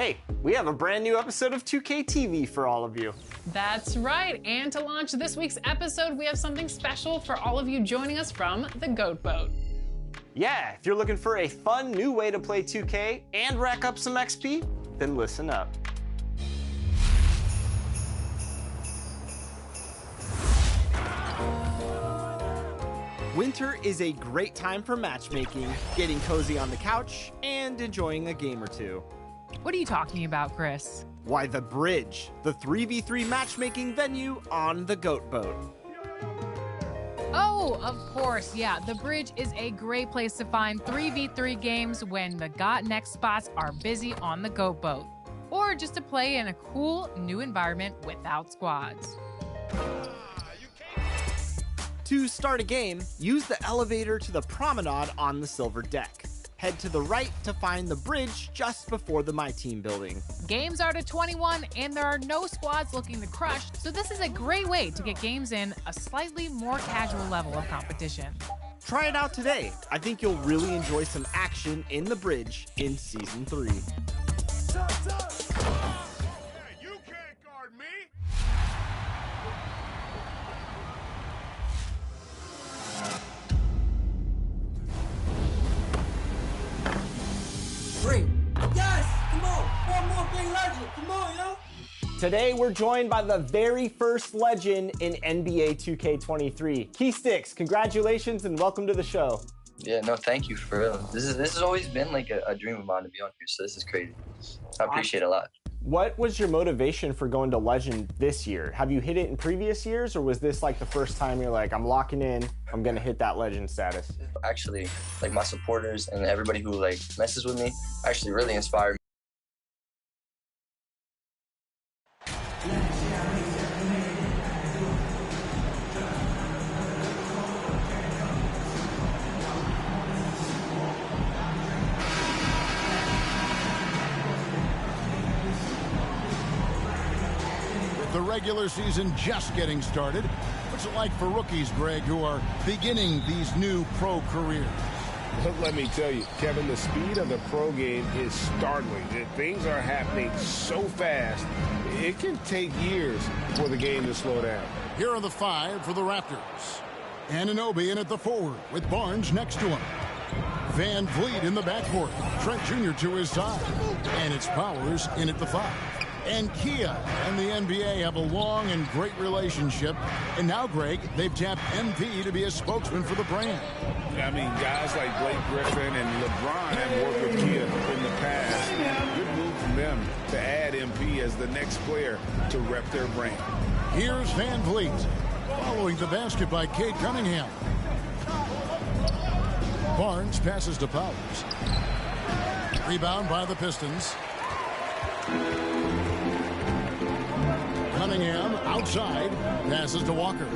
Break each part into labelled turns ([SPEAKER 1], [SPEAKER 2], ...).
[SPEAKER 1] Hey, we have a brand new episode of 2K TV for all of you.
[SPEAKER 2] That's right, and to launch this week's episode, we have something special for all of you joining us from the Goat Boat.
[SPEAKER 1] Yeah, if you're looking for a fun new way to play 2K and rack up some XP, then listen up. Winter is a great time for matchmaking, getting cozy on the couch, and enjoying a game or two.
[SPEAKER 3] What are you talking about, Chris?
[SPEAKER 1] Why, The Bridge, the 3v3 matchmaking venue on the Goat Boat.
[SPEAKER 3] Oh, of course, yeah. The Bridge is a great place to find 3v3 games when the Got Next spots are busy on the Goat Boat, or just to play in a cool new environment without squads.
[SPEAKER 1] To start a game, use the elevator to the promenade on the silver deck. Head to the right to find the bridge just before the My Team building.
[SPEAKER 3] Games are to 21 and there are no squads looking to crush, so this is a great way to get games in a slightly more casual level of competition.
[SPEAKER 1] Try it out today. I think you'll really enjoy some action in the bridge in Season 3.
[SPEAKER 4] You can't guard me!
[SPEAKER 5] Three. Yes! Come on! One more big legend! Come on, yo!
[SPEAKER 1] Today, we're joined by the very first legend in NBA 2K23. Keysticks, congratulations and welcome to the show.
[SPEAKER 6] Yeah, no, thank you, for real. This has always been like a dream of mine to be on here, so this is crazy. I appreciate it a lot.
[SPEAKER 1] What was your motivation for going to Legend this year? Have you hit it in previous years, or was this like the first time you're like, I'm locking in, I'm gonna hit that Legend status?
[SPEAKER 6] Actually, like my supporters and everybody who like messes with me actually really inspired me.
[SPEAKER 7] The regular season just getting started. What's it like for rookies, Greg, who are beginning these new pro careers?
[SPEAKER 4] Let me tell you, Kevin, the speed of the pro game is startling. Things are happening so fast, it can take years for the game to slow down.
[SPEAKER 7] Here are the five for the Raptors. Anunoby in at the forward with Barnes next to him. Van Vliet in the backcourt. Trent Jr. to his side. And it's Powers in at the five. And Kia and the NBA have a long and great relationship. And now, Greg, they've tapped MP to be a spokesman for the brand.
[SPEAKER 4] I mean, guys like Blake Griffin and LeBron have worked with Kia in the past. Good move from them to add MP as the next player to rep their brand.
[SPEAKER 7] Here's Van Vliet, following the basket by Cade Cunningham. Barnes passes to Powers. Rebound by the Pistons. Cunningham outside, passes to Walker.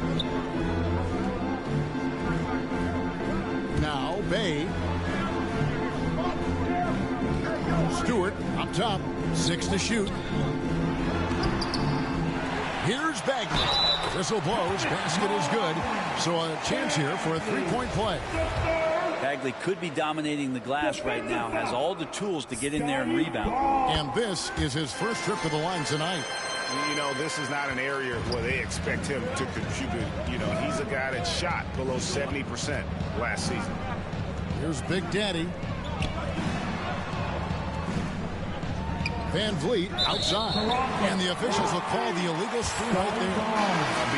[SPEAKER 7] Now Bay. Stewart up top, 6 to shoot. Here's Bagley. Whistle blows, basket is good. So a chance here for a three-point play.
[SPEAKER 8] Bagley could be dominating the glass right now, has all the tools to get in there and rebound.
[SPEAKER 7] And this is his first trip to the line tonight.
[SPEAKER 4] You know, this is not an area where they expect him to contribute. You know, he's a guy that shot below 70% last season.
[SPEAKER 7] Here's Big Daddy. Van Vliet outside. And the officials will call the illegal screen right there.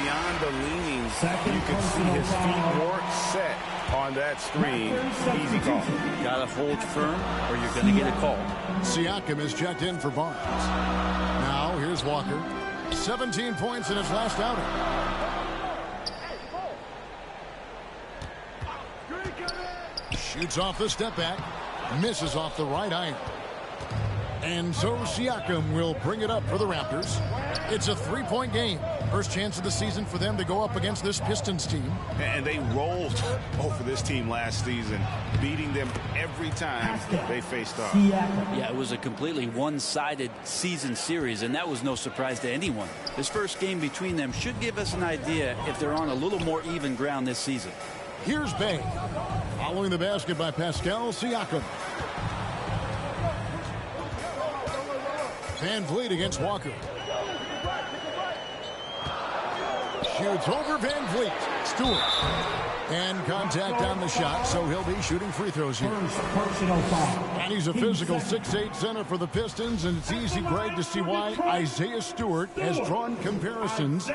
[SPEAKER 4] Beyond the leanings, you can see his feet weren't set on that screen. Easy call.
[SPEAKER 8] Got to hold firm or you're going to get a call.
[SPEAKER 7] Siakam is checked in for Barnes. Now here's Walker. 17 points in his last outing. Shoots off the step back. Misses off the right iron. And so Siakam will bring it up for the Raptors. It's a three-point game. First chance of the season for them to go up against this Pistons team.
[SPEAKER 4] And they rolled over this team last season, beating them every time they faced off.
[SPEAKER 8] Yeah, it was a completely one-sided season series, and that was no surprise to anyone. This first game between them should give us an idea if they're on a little more even ground this season.
[SPEAKER 7] Here's Bay. Following the basket by Pascal Siakam. Van Vliet against Walker. Shoots over Van Vliet. Stewart. And contact on the shot, so he'll be shooting free throws here. And he's a physical 6'8" center for the Pistons, and it's easy, Greg, to see why Isaiah Stewart has drawn comparisons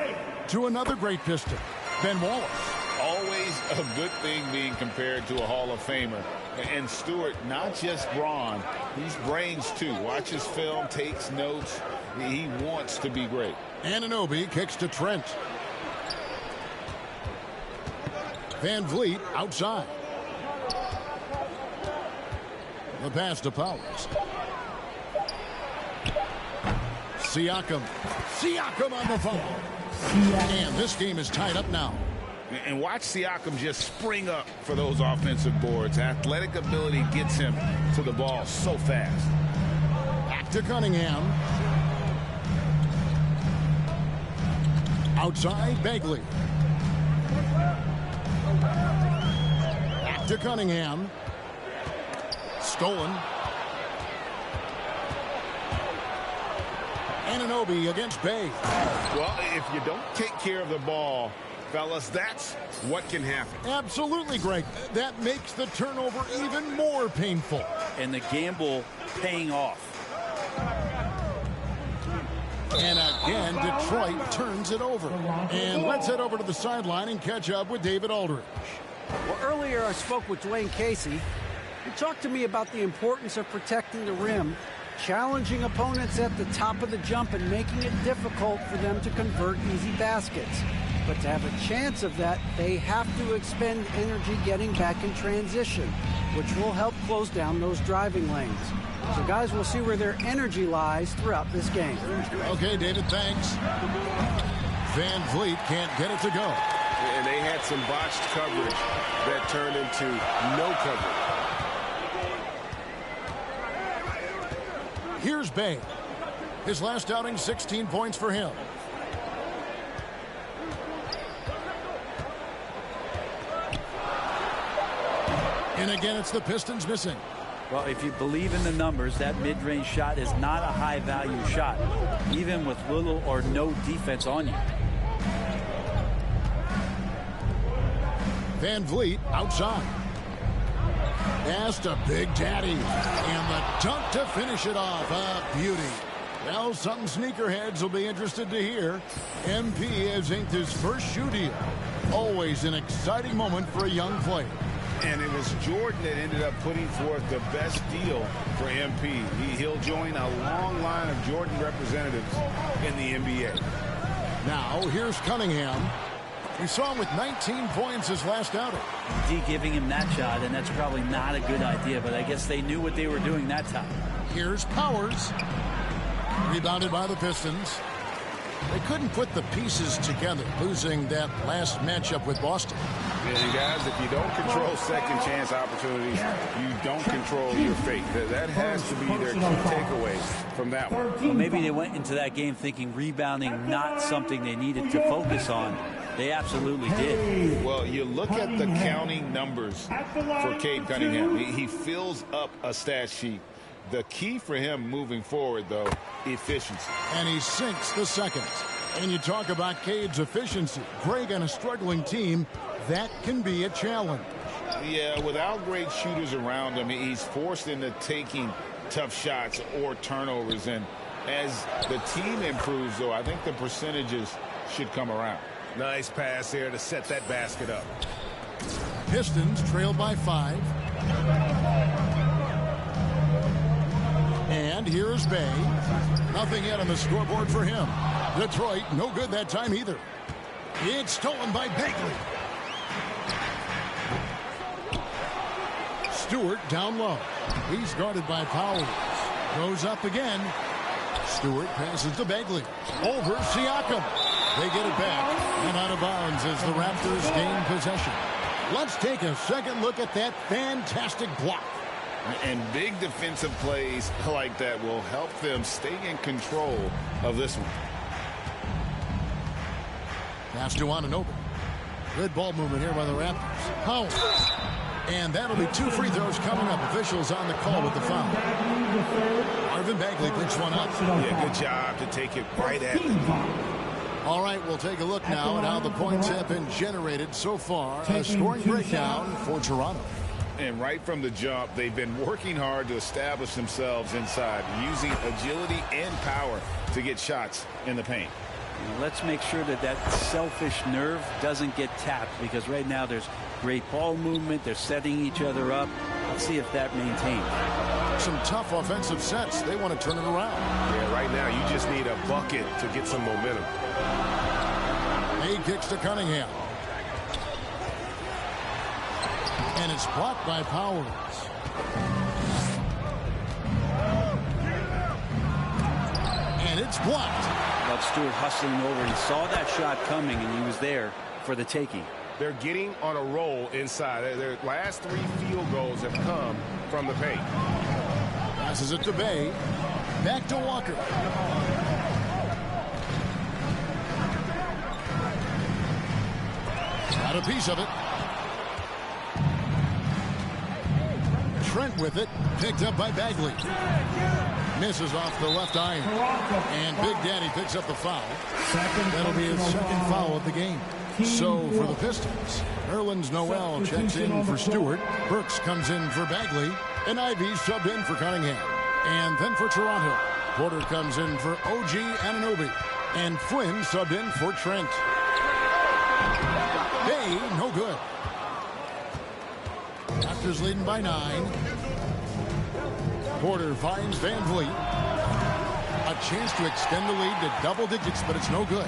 [SPEAKER 7] to another great Piston, Ben Wallace.
[SPEAKER 9] Always a good thing being compared to a Hall of Famer. And Stewart, not just brawn, he's brains too. Watches film, takes notes. He wants to be great.
[SPEAKER 7] Anunoby kicks to Trent. Van Vliet outside. The pass to Powers. Siakam. Siakam on the phone. And this game is tied up now.
[SPEAKER 9] And watch Siakam just spring up for those offensive boards. Athletic ability gets him to the ball so fast.
[SPEAKER 7] Back to Cunningham. Outside, Bagley. Back to Cunningham. Stolen. Anunoby against Bay.
[SPEAKER 9] Well, if you don't take care of the ball, fellas, that's what can happen.
[SPEAKER 7] Absolutely, Greg. That makes the turnover even more painful.
[SPEAKER 8] And the gamble paying off.
[SPEAKER 7] And again, Detroit turns it over. And let's head over to the sideline and catch up with David Aldridge.
[SPEAKER 10] Well, earlier I spoke with Dwayne Casey. He talked to me about the importance of protecting the rim, challenging opponents at the top of the jump, and making it difficult for them to convert easy baskets. But to have a chance of that, they have to expend energy getting back in transition, which will help close down those driving lanes. So, guys, we'll see where their energy lies throughout this game.
[SPEAKER 7] Okay, David, thanks. Van Vliet can't get it to go.
[SPEAKER 4] And they had some botched coverage that turned into no coverage.
[SPEAKER 7] Here's Bay. His last outing, 16 points for him. And again, it's the Pistons missing.
[SPEAKER 8] Well, if you believe in the numbers, that mid-range shot is not a high-value shot, even with little or no defense on you.
[SPEAKER 7] Van Vliet outside. Pass to Big Daddy. And the dunk to finish it off. A beauty. Well, something sneakerheads will be interested to hear. MP has inked his first shoe deal. Always an exciting moment for a young player.
[SPEAKER 9] And it was Jordan that ended up putting forth the best deal for MP. He'll join a long line of Jordan representatives in the NBA.
[SPEAKER 7] Now, here's Cunningham. We saw him with 19 points his last outing.
[SPEAKER 8] D giving him that shot, and that's probably not a good idea, but I guess they knew what they were doing that time.
[SPEAKER 7] Here's Powers. Rebounded by the Pistons. They couldn't put the pieces together, losing that last matchup with Boston.
[SPEAKER 9] And guys, if you don't control second chance opportunities, you don't control your fate. That has to be their key takeaway from that one.
[SPEAKER 8] Well, maybe they went into that game thinking rebounding not something they needed to focus on. They absolutely did.
[SPEAKER 9] Well, you look at the counting numbers for Cade Cunningham. He fills up a stat sheet. The key for him moving forward, though, efficiency.
[SPEAKER 7] And he sinks the second. And you talk about Cade's efficiency. Greg, on a struggling team, that can be a challenge.
[SPEAKER 9] Yeah, without great shooters around him, he's forced into taking tough shots or turnovers. And as the team improves, though, I think the percentages should come around.
[SPEAKER 4] Nice pass here to set that basket up.
[SPEAKER 7] Pistons trailed by 5. And here's Bay. Nothing yet on the scoreboard for him. Detroit, no good that time either. It's stolen by Bagley. Stewart down low. He's guarded by Powers. Goes up again. Stewart passes to Bagley. Over Siakam. They get it back and out of bounds as the Raptors gain possession. Let's take a second look at that fantastic block.
[SPEAKER 9] And big defensive plays like that will help them stay in control of this one.
[SPEAKER 7] Pass to Anunoby. Good ball movement here by the Raptors. Powers. And that'll be 2 free throws coming up. Officials on the call with the foul. Marvin Bagley picks one up.
[SPEAKER 9] Yeah, good job to take it right at them.
[SPEAKER 7] All right, we'll take a look now at how the points have been generated so far. A scoring breakdown for Toronto.
[SPEAKER 9] And right from the jump, they've been working hard to establish themselves inside, using agility and power to get shots in the paint.
[SPEAKER 8] Let's make sure that that selfish nerve doesn't get tapped, because right now there's great ball movement. They're setting each other up. Let's see if that maintains.
[SPEAKER 7] Some tough offensive sets. They want to turn it around.
[SPEAKER 4] Yeah, right now you just need a bucket to get some momentum.
[SPEAKER 7] He kicks to Cunningham. And it's blocked by Powers. And it's blocked.
[SPEAKER 8] But Stewart hustling over. He saw that shot coming, and he was there for the taking.
[SPEAKER 4] They're getting on a roll inside. Their last 3 field goals have come from the paint.
[SPEAKER 7] Passes it to Bay. Back to Walker. Got a piece of it. Trent with it. Picked up by Bagley. Misses off the left iron. And Big Daddy picks up the foul. That'll be his second foul of the game. So for the Pistons, Nerlens Noel checks in for Stewart. Burks comes in for Bagley. And Ivey subbed in for Cunningham. And then for Toronto, Porter comes in for OG Anunoby. And Flynn subbed in for Trent. Bay, no good. Raptors leading by 9. Porter finds Van Vliet. A chance to extend the lead to double digits, but it's no good.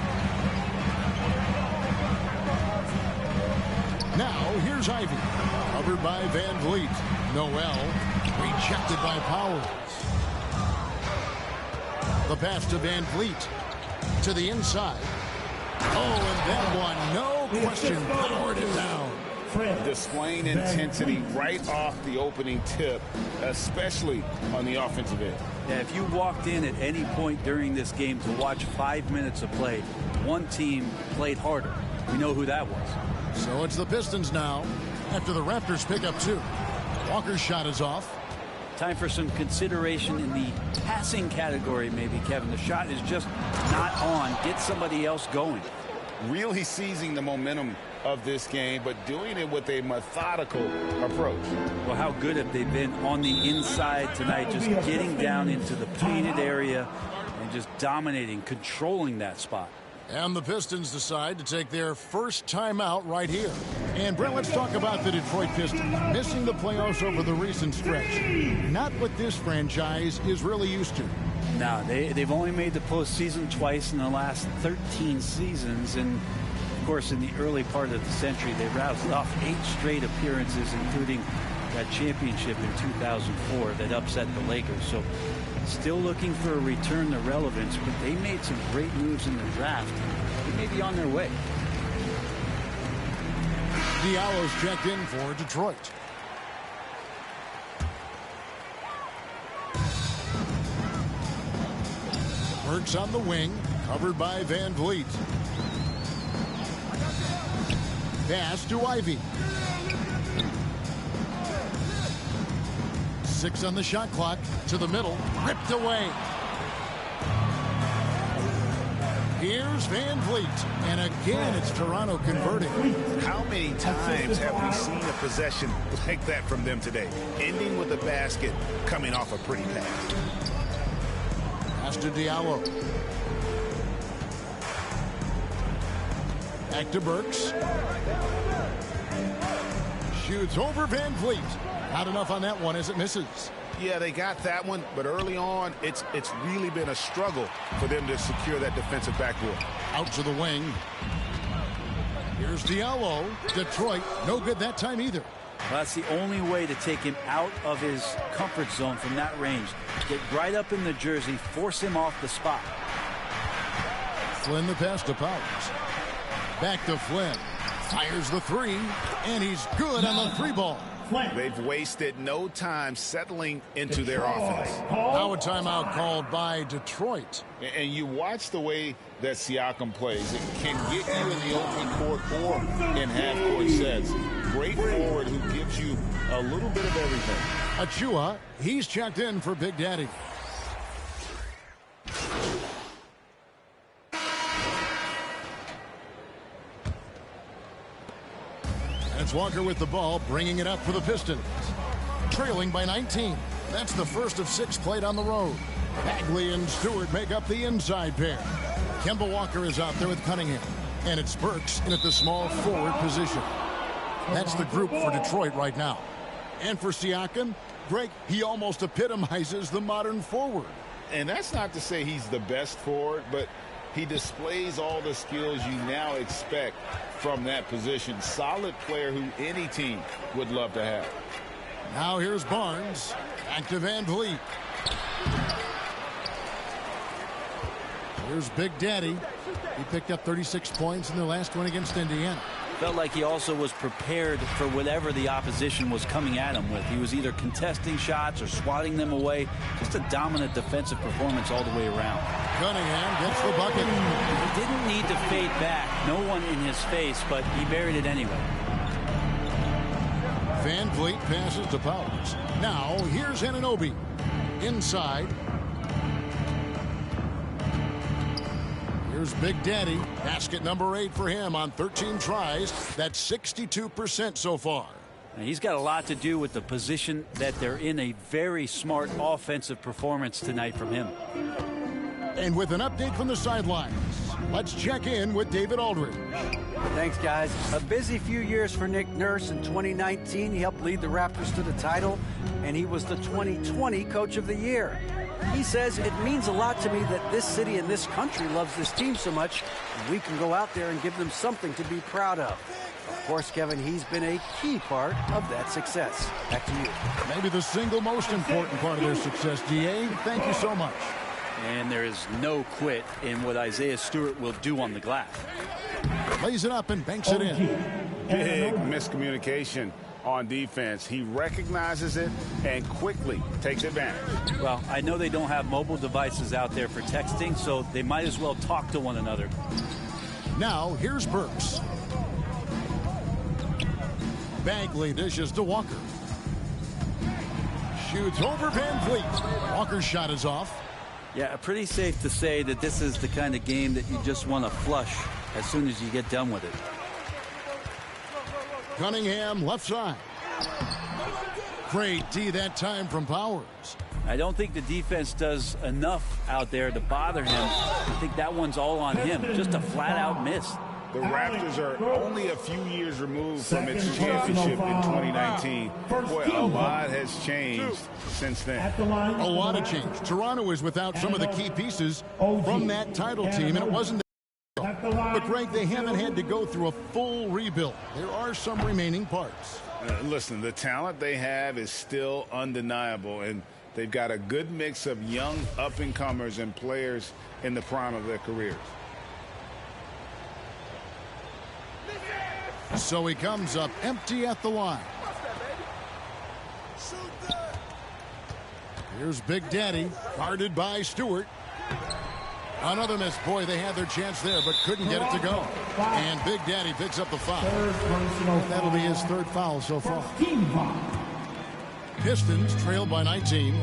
[SPEAKER 7] Now, here's Ivey. Covered by Van Vliet. Noel rejected by Powers. The pass to Van Vliet. To the inside. Oh, and that one, no question, powered it down.
[SPEAKER 9] Displaying intensity right off the opening tip, especially on the offensive end.
[SPEAKER 8] Yeah, if you walked in at any point during this game to watch 5 minutes of play, one team played harder. We know who that was.
[SPEAKER 7] So it's the Pistons now after the Raptors pick up 2. Walker's shot is off.
[SPEAKER 8] Time for some consideration in the passing category, maybe, Kevin. The shot is just not on. Get somebody else going.
[SPEAKER 9] Really seizing the momentum of this game, but doing it with a methodical approach.
[SPEAKER 8] Well, how good have they been on the inside tonight, just getting down into the painted area and just dominating, controlling that spot.
[SPEAKER 7] And the Pistons decide to take their first timeout right here. And Brent, let's talk about the Detroit Pistons. Missing the playoffs over the recent stretch. Not what this franchise is really used to.
[SPEAKER 8] No, they've only made the postseason twice in the last 13 seasons. And, of course, in the early part of the century, they rattled off 8 straight appearances, including that championship in 2004 that upset the Lakers. So still looking for a return to relevance, but they made some great moves in the draft. They may be on their way.
[SPEAKER 7] Diallo's checked in for Detroit. Burks on the wing, covered by Van Vliet. Pass to Ivey. 6 on the shot clock, to the middle, ripped away. Here's Van Vliet, and again it's Toronto converting.
[SPEAKER 9] How many times have we seen a possession like that from them today? Ending with a basket, coming off a pretty pass.
[SPEAKER 7] Pass to Diallo. Back to Burks. Shoots over Van Vliet. Not enough on that one as it misses.
[SPEAKER 9] Yeah, they got that one, but early on, it's really been a struggle for them to secure that defensive backboard.
[SPEAKER 7] Out to the wing. Here's Diallo. Detroit, no good that time either.
[SPEAKER 8] Well, that's the only way to take him out of his comfort zone from that range. Get right up in the jersey, force him off the spot.
[SPEAKER 7] Flynn the pass to Powers. Back to Flynn. Fires the 3, and he's good on the 3 ball.
[SPEAKER 9] They've wasted no time settling into their offense.
[SPEAKER 7] Now a timeout called by Detroit.
[SPEAKER 9] And you watch the way that Siakam plays. It can get you in the open court or in half-court sets great forward who gives you a little bit of everything.
[SPEAKER 7] Achua, he's checked in for Big Daddy. And it's Walker with the ball, bringing it up for the Pistons. Trailing by 19. That's the first of 6 played on the road. Bagley and Stewart make up the inside pair. Kemba Walker is out there with Cunningham. And it's Burks in at the small forward position. That's the group for Detroit right now. And for Siakam, Greg, he almost epitomizes the modern forward.
[SPEAKER 9] And that's not to say he's the best forward, but he displays all the skills you now expect from that position. Solid player who any team would love to have.
[SPEAKER 7] Now here's Barnes. Back to Van Vliet. Here's Big Daddy. He picked up 36 points in the last one against Indiana.
[SPEAKER 8] Felt like he also was prepared for whatever the opposition was coming at him with. He was either contesting shots or swatting them away. Just a dominant defensive performance all the way around.
[SPEAKER 7] Cunningham gets the bucket.
[SPEAKER 8] He didn't need to fade back. No one in his face, but he buried it anyway.
[SPEAKER 7] Van Vliet passes to Powers. Now here's Anunoby. Inside. Here's Big Daddy. Basket number 8 for him on 13 tries. That's 62% so far.
[SPEAKER 8] And he's got a lot to do with the position that they're in. A very smart offensive performance tonight from him.
[SPEAKER 7] And with an update from the sidelines, let's check in with David Aldridge.
[SPEAKER 10] Thanks, guys. A busy few years for Nick Nurse. In 2019, he helped lead the Raptors to the title, and he was the 2020 Coach of the Year. He says, it means a lot to me that this city and this country loves this team so much, and we can go out there and give them something to be proud of. Of course, Kevin, he's been a key part of that success. Back to you.
[SPEAKER 7] Maybe the single most important part of their success, DA. Thank you so much.
[SPEAKER 8] And there is no quit in what Isaiah Stewart will do on the glass.
[SPEAKER 7] Lays it up and banks it in.
[SPEAKER 9] Big miscommunication on defense. He recognizes it and quickly takes advantage.
[SPEAKER 8] Well, I know they don't have mobile devices out there for texting, so they might as well talk to one another.
[SPEAKER 7] Now, here's Burks. Bagley dishes to Walker. Shoots over Van Vliet. Walker's shot is off.
[SPEAKER 8] Yeah, pretty safe to say that this is the kind of game that you just want to flush as soon as you get done with it.
[SPEAKER 7] Cunningham left side. Great D that time from Powers.
[SPEAKER 8] I don't think the defense does enough out there to bother him. I think that one's all on him. Just a flat-out miss.
[SPEAKER 9] The Raptors are only a few years removed from its championship in 2019. Boy, a lot has changed since then.
[SPEAKER 7] A lot of change. Toronto is without some of the key pieces from that title team, and it wasn't. But, Greg, they haven't had to go through a full rebuild. There are some remaining parts.
[SPEAKER 9] Listen, the talent they have is still undeniable, and they've got a good mix of young up-and-comers and players in the prime of their careers.
[SPEAKER 7] So he comes up empty at the line. Here's Big Daddy, guarded by Stewart. Another miss. Boy, they had their chance there, but couldn't get it to go. And Big Daddy picks up the foul. That'll be his third foul so far. Pistons trailed by 19.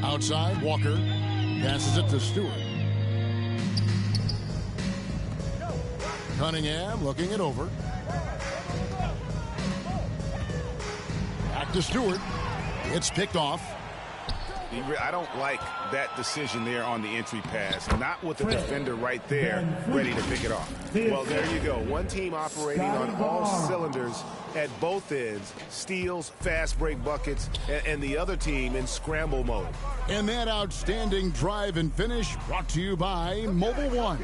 [SPEAKER 7] Outside, Walker passes it to Stewart. Cunningham looking it over. Back to Stewart. It's picked off.
[SPEAKER 9] I don't like that decision there on the entry pass. Not with the defender right there ready to pick it off.
[SPEAKER 4] Well, there you go. One team operating on all cylinders at both ends. Steals, fast break buckets, and the other team in scramble mode.
[SPEAKER 7] And that outstanding drive and finish brought to you by Mobile One.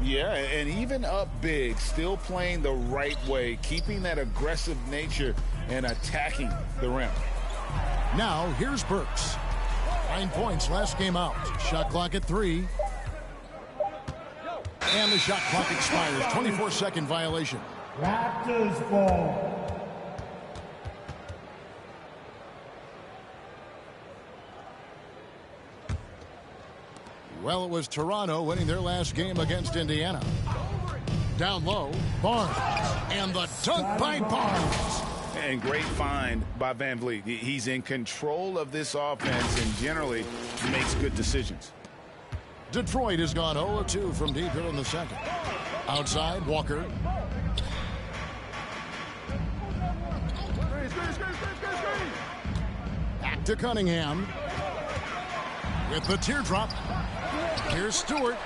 [SPEAKER 9] Yeah, and even up big, still playing the right way, keeping that aggressive nature and attacking the rim.
[SPEAKER 7] Now, here's Burks. 9 points last game out. Shot clock at 3. And the shot clock expires. 24-second violation.
[SPEAKER 5] Raptors ball.
[SPEAKER 7] Well, it was Toronto winning their last game against Indiana. Down low, Barnes. And the dunk by Barnes.
[SPEAKER 9] And great find by Van Vliet. He's in control of this offense and generally makes good decisions.
[SPEAKER 7] Detroit has gone 0-2 from deep here in the second. Outside, Walker. Back to Cunningham. With the teardrop. Here's Stewart.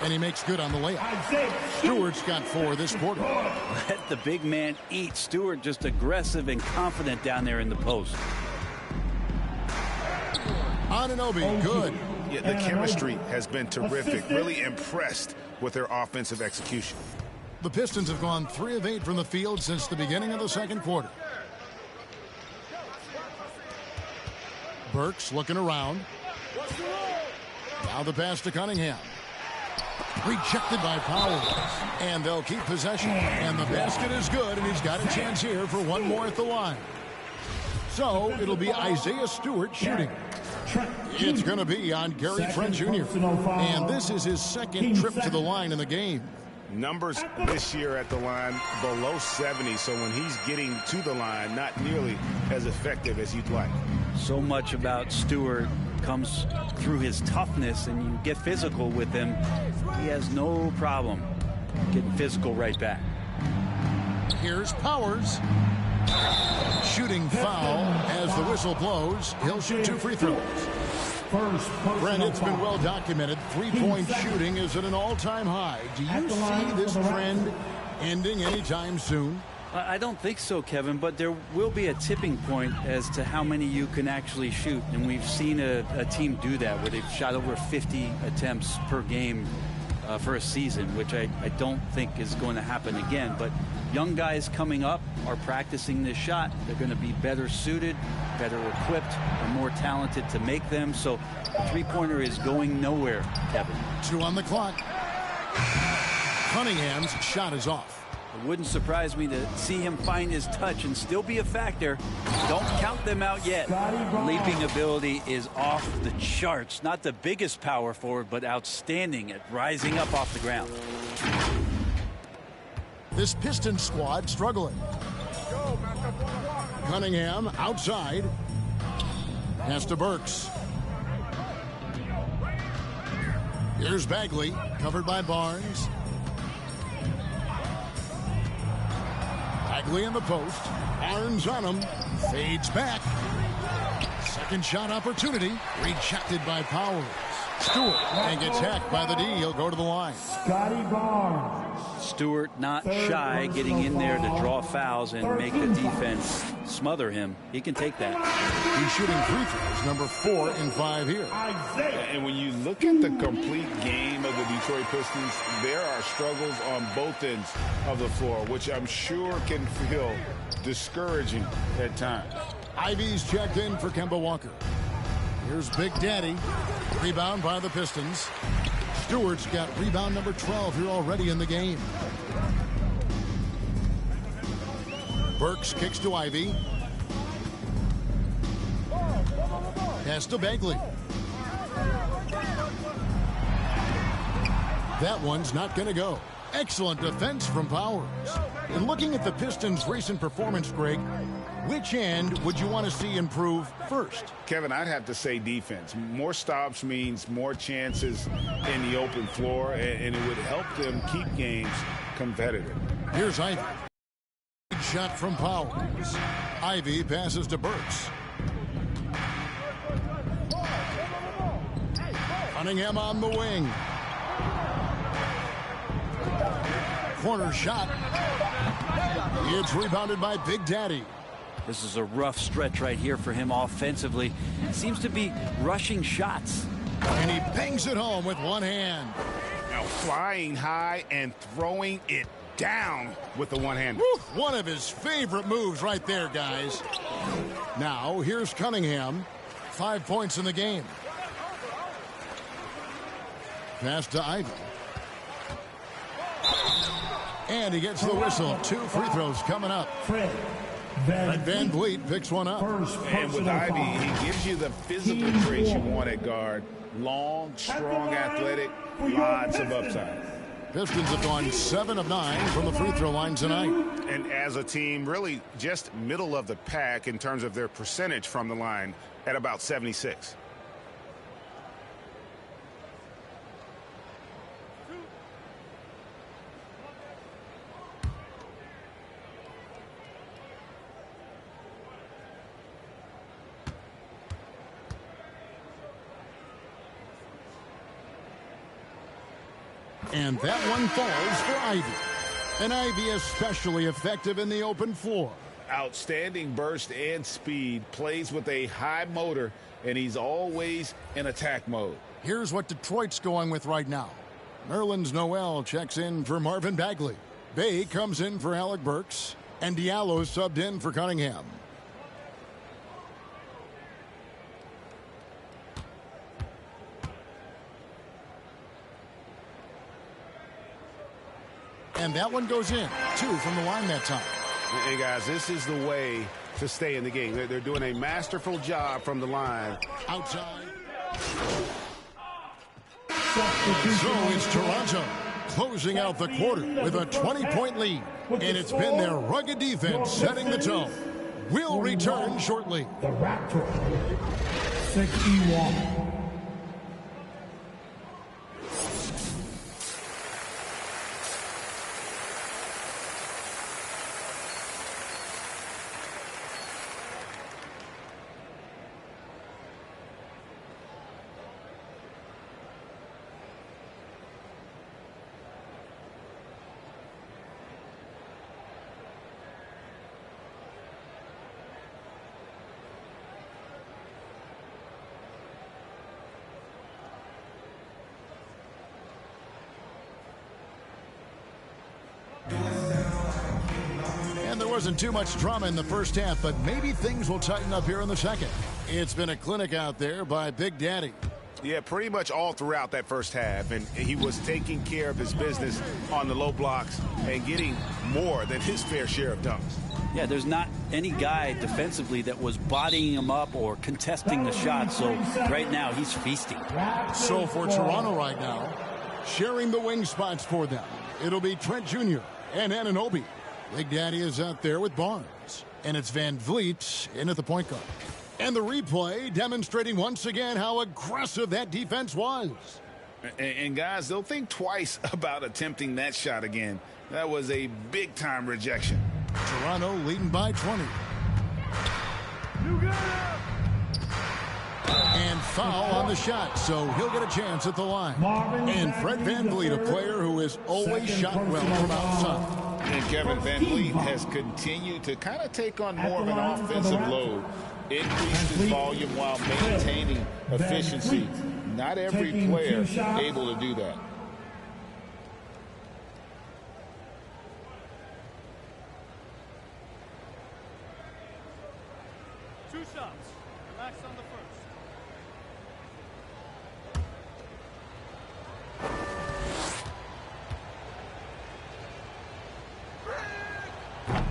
[SPEAKER 7] And he makes good on the layup. Stewart's got 4 this quarter.
[SPEAKER 8] Let the big man eat. Stewart just aggressive and confident down there in the post.
[SPEAKER 7] Anunoby, good.
[SPEAKER 9] Yeah, the chemistry has been terrific. Really impressed with their offensive execution.
[SPEAKER 7] The Pistons have gone 3 of 8 from the field since the beginning of the second quarter. Burks looking around. Now the pass to Cunningham. Rejected by Powers. And they'll keep possession. And the basket is good, and he's got a chance here for one more at the line. So it'll be Isaiah Stewart shooting. It's going to be on Gary Trent Jr. And this is his second trip to the line in the game.
[SPEAKER 9] Numbers this year at the line below 70, so when he's getting to the line, not nearly as effective as you'd like.
[SPEAKER 8] So much about Stewart comes through his toughness, and you get physical with him. He has no problem getting physical right back.
[SPEAKER 7] Here's Powers. Shooting foul as the whistle blows. He'll shoot 2 free throws. Brent, it's been well documented. 3-point shooting is at an all-time high. Do you see this trend ending anytime soon?
[SPEAKER 8] I don't think so, Kevin, but there will be a tipping point as to how many you can actually shoot. And we've seen a team do that where they've shot over 50 attempts per game for a season, which I don't think is going to happen again. But young guys coming up are practicing this shot. They're going to be better suited, better equipped, and more talented to make them. So the three-pointer is going nowhere, Kevin.
[SPEAKER 7] 2 on the clock. Cunningham's shot is off.
[SPEAKER 8] It wouldn't surprise me to see him find his touch and still be a factor. Don't count them out yet. Leaping ability is off the charts. Not the biggest power forward, but outstanding at rising up off the ground.
[SPEAKER 7] This Pistons squad struggling. Cunningham outside. Pass to Burks. Here's Bagley, covered by Barnes. Bagley in the post. Barnes on him. Fades back. Second shot opportunity. Rejected by Powers. Stewart and gets hacked by the D. He'll go to the line.
[SPEAKER 5] Scotty Barnes.
[SPEAKER 8] Stewart not shy, getting in there to draw fouls and make the defense smother him. He can take that.
[SPEAKER 7] He's shooting free throws, number 4 in 5 here.
[SPEAKER 9] And when you look at the complete game of the Detroit Pistons, there are struggles on both ends of the floor, which I'm sure can feel discouraging at times.
[SPEAKER 7] Ivy's checked in for Kemba Walker. Here's Big Daddy. Rebound by the Pistons. Stewart's got rebound number 12 here already in the game. Burks kicks to Ivy. Pass to Bagley. That one's not going to go. Excellent defense from Powers. And looking at the Pistons' recent performance, Greg, which end would you want to see improve first?
[SPEAKER 9] Kevin, I'd have to say defense. More stops means more chances in the open floor, and it would help them keep games competitive.
[SPEAKER 7] Here's Ivy. Shot from Powers. Ivy passes to Burks. Cunningham on the wing. Corner shot. It's rebounded by Big Daddy.
[SPEAKER 8] This is a rough stretch right here for him offensively. Seems to be rushing shots.
[SPEAKER 7] And he bangs it home with one hand.
[SPEAKER 9] Now flying high and throwing it down with the one-hand.
[SPEAKER 7] One of his favorite moves right there, guys. Now here's Cunningham. 5 points in the game. Pass to Ivy. And he gets the whistle. 2 free throws coming up. Fred Van Vliet picks one up.
[SPEAKER 9] And with Ivy, he gives you the physical traits you want at guard. Long, strong, athletic, lots of upside.
[SPEAKER 7] Pistons have gone 7 of 9 from the free throw line tonight.
[SPEAKER 4] And as a team, really just middle of the pack in terms of their percentage from the line at about 76.
[SPEAKER 7] And that one falls for Ivey. And Ivey especially effective in the open floor.
[SPEAKER 9] Outstanding burst and speed, plays with a high motor, and he's always in attack mode.
[SPEAKER 7] Here's what Detroit's going with right now. Nerlens Noel checks in for Marvin Bagley. Bay comes in for Alec Burks. And Diallo subbed in for Cunningham. And that one goes in. 2 from the line that time.
[SPEAKER 4] Hey, guys, this is the way to stay in the game. They're doing a masterful job from the line.
[SPEAKER 7] Outside. So it's Toronto closing out the quarter with a 20-point lead. And it's been their rugged defense setting the tone. We'll return shortly.
[SPEAKER 11] The Raptors, 61.
[SPEAKER 7] And there wasn't too much drama in the first half, but maybe things will tighten up here in the second. It's been a clinic out there by Big Daddy.
[SPEAKER 4] Yeah, pretty much all throughout that first half, and he was taking care of his business on the low blocks and getting more than his fair share of dunks.
[SPEAKER 8] Yeah, there's not any guy defensively that was bodying him up or contesting the shot, so right now he's feasting.
[SPEAKER 7] So for Toronto right now, sharing the wing spots for them, it'll be Trent Jr. and Anunoby. Big Daddy is out there with Barnes, and it's Van Vliet in at the point guard. And the replay demonstrating once again how aggressive that defense was.
[SPEAKER 9] And guys, they'll think twice about attempting that shot again. That was a big-time rejection.
[SPEAKER 7] Toronto leading by 20. And foul on the shot, so he'll get a chance at the line. And Fred VanVleet, a player who has always shot well from outside.
[SPEAKER 9] And Kevin VanVleet has continued to kind of take on more of an offensive load. Increased his volume while maintaining efficiency. Not every player able to do that.
[SPEAKER 12] Two shots. Relax on the first.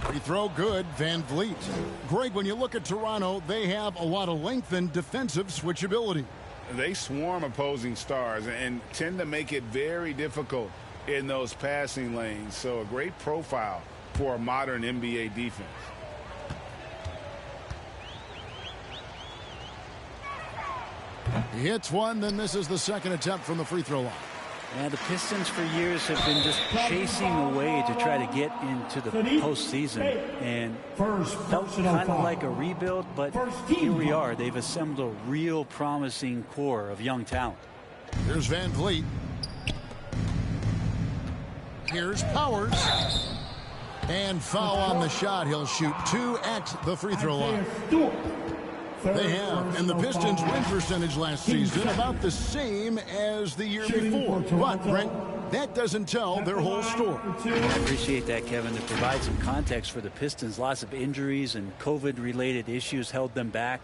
[SPEAKER 7] Free throw good, Van Vliet. Greg, when you look at Toronto, they have a lot of length and defensive switchability.
[SPEAKER 9] They swarm opposing stars and tend to make it very difficult in those passing lanes. So a great profile for a modern NBA defense.
[SPEAKER 7] He hits one, then misses the second attempt from the free throw line.
[SPEAKER 8] Yeah, the Pistons for years have been just chasing away to try to get into the postseason, and felt kind of like a rebuild, but here we are. They've assembled a real promising core of young talent.
[SPEAKER 7] Here's Van Vliet. Here's Powers. And foul on the shot. He'll shoot 2 at the free throw line. They have, and the Pistons' win percentage last season about the same as the year before. But, Brent, that doesn't tell their whole story.
[SPEAKER 8] I appreciate that, Kevin. To provide some context for the Pistons, lots of injuries and COVID-related issues held them back.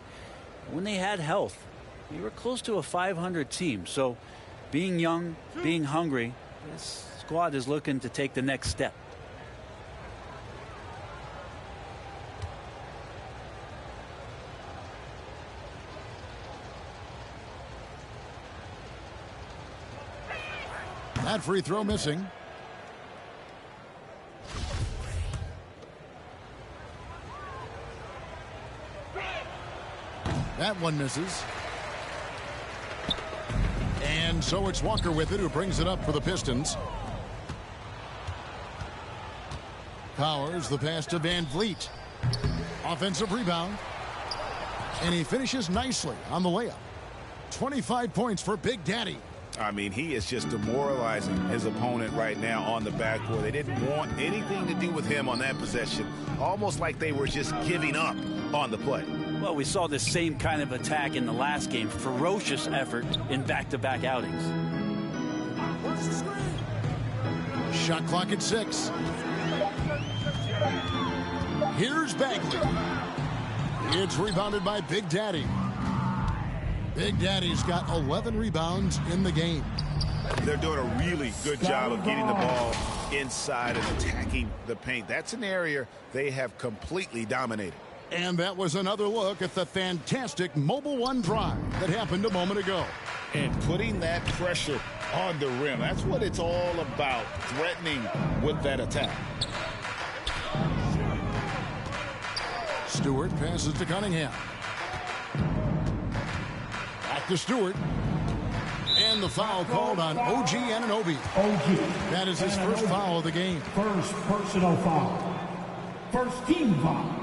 [SPEAKER 8] When they had health, they were close to a 500 team. So, being young, being hungry, this squad is looking to take the next step.
[SPEAKER 7] That free throw missing. That one misses. And so it's Walker with it, who brings it up for the Pistons. Powers the pass to Van Vliet. Offensive rebound. And he finishes nicely on the layup. 25 points for Big Daddy.
[SPEAKER 9] I mean, he is just demoralizing his opponent right now on the backboard. They didn't want anything to do with him on that possession. Almost like they were just giving up on the play.
[SPEAKER 8] Well, we saw the same kind of attack in the last game. Ferocious effort in back-to-back outings.
[SPEAKER 7] Shot clock at 6. Here's Bagley. It's rebounded by Big Daddy. Big Daddy's got 11 rebounds in the game.
[SPEAKER 9] They're doing a really good job of getting the ball inside and attacking the paint. That's an area they have completely dominated.
[SPEAKER 7] And that was another look at the fantastic Mobile One drive that happened a moment ago.
[SPEAKER 9] And putting that pressure on the rim. That's what it's all about, threatening with that attack.
[SPEAKER 7] Stewart passes to Cunningham. Back to Stewart. And the foul called on OG Anunoby. That is his first foul of the game.
[SPEAKER 11] First personal foul. First team foul.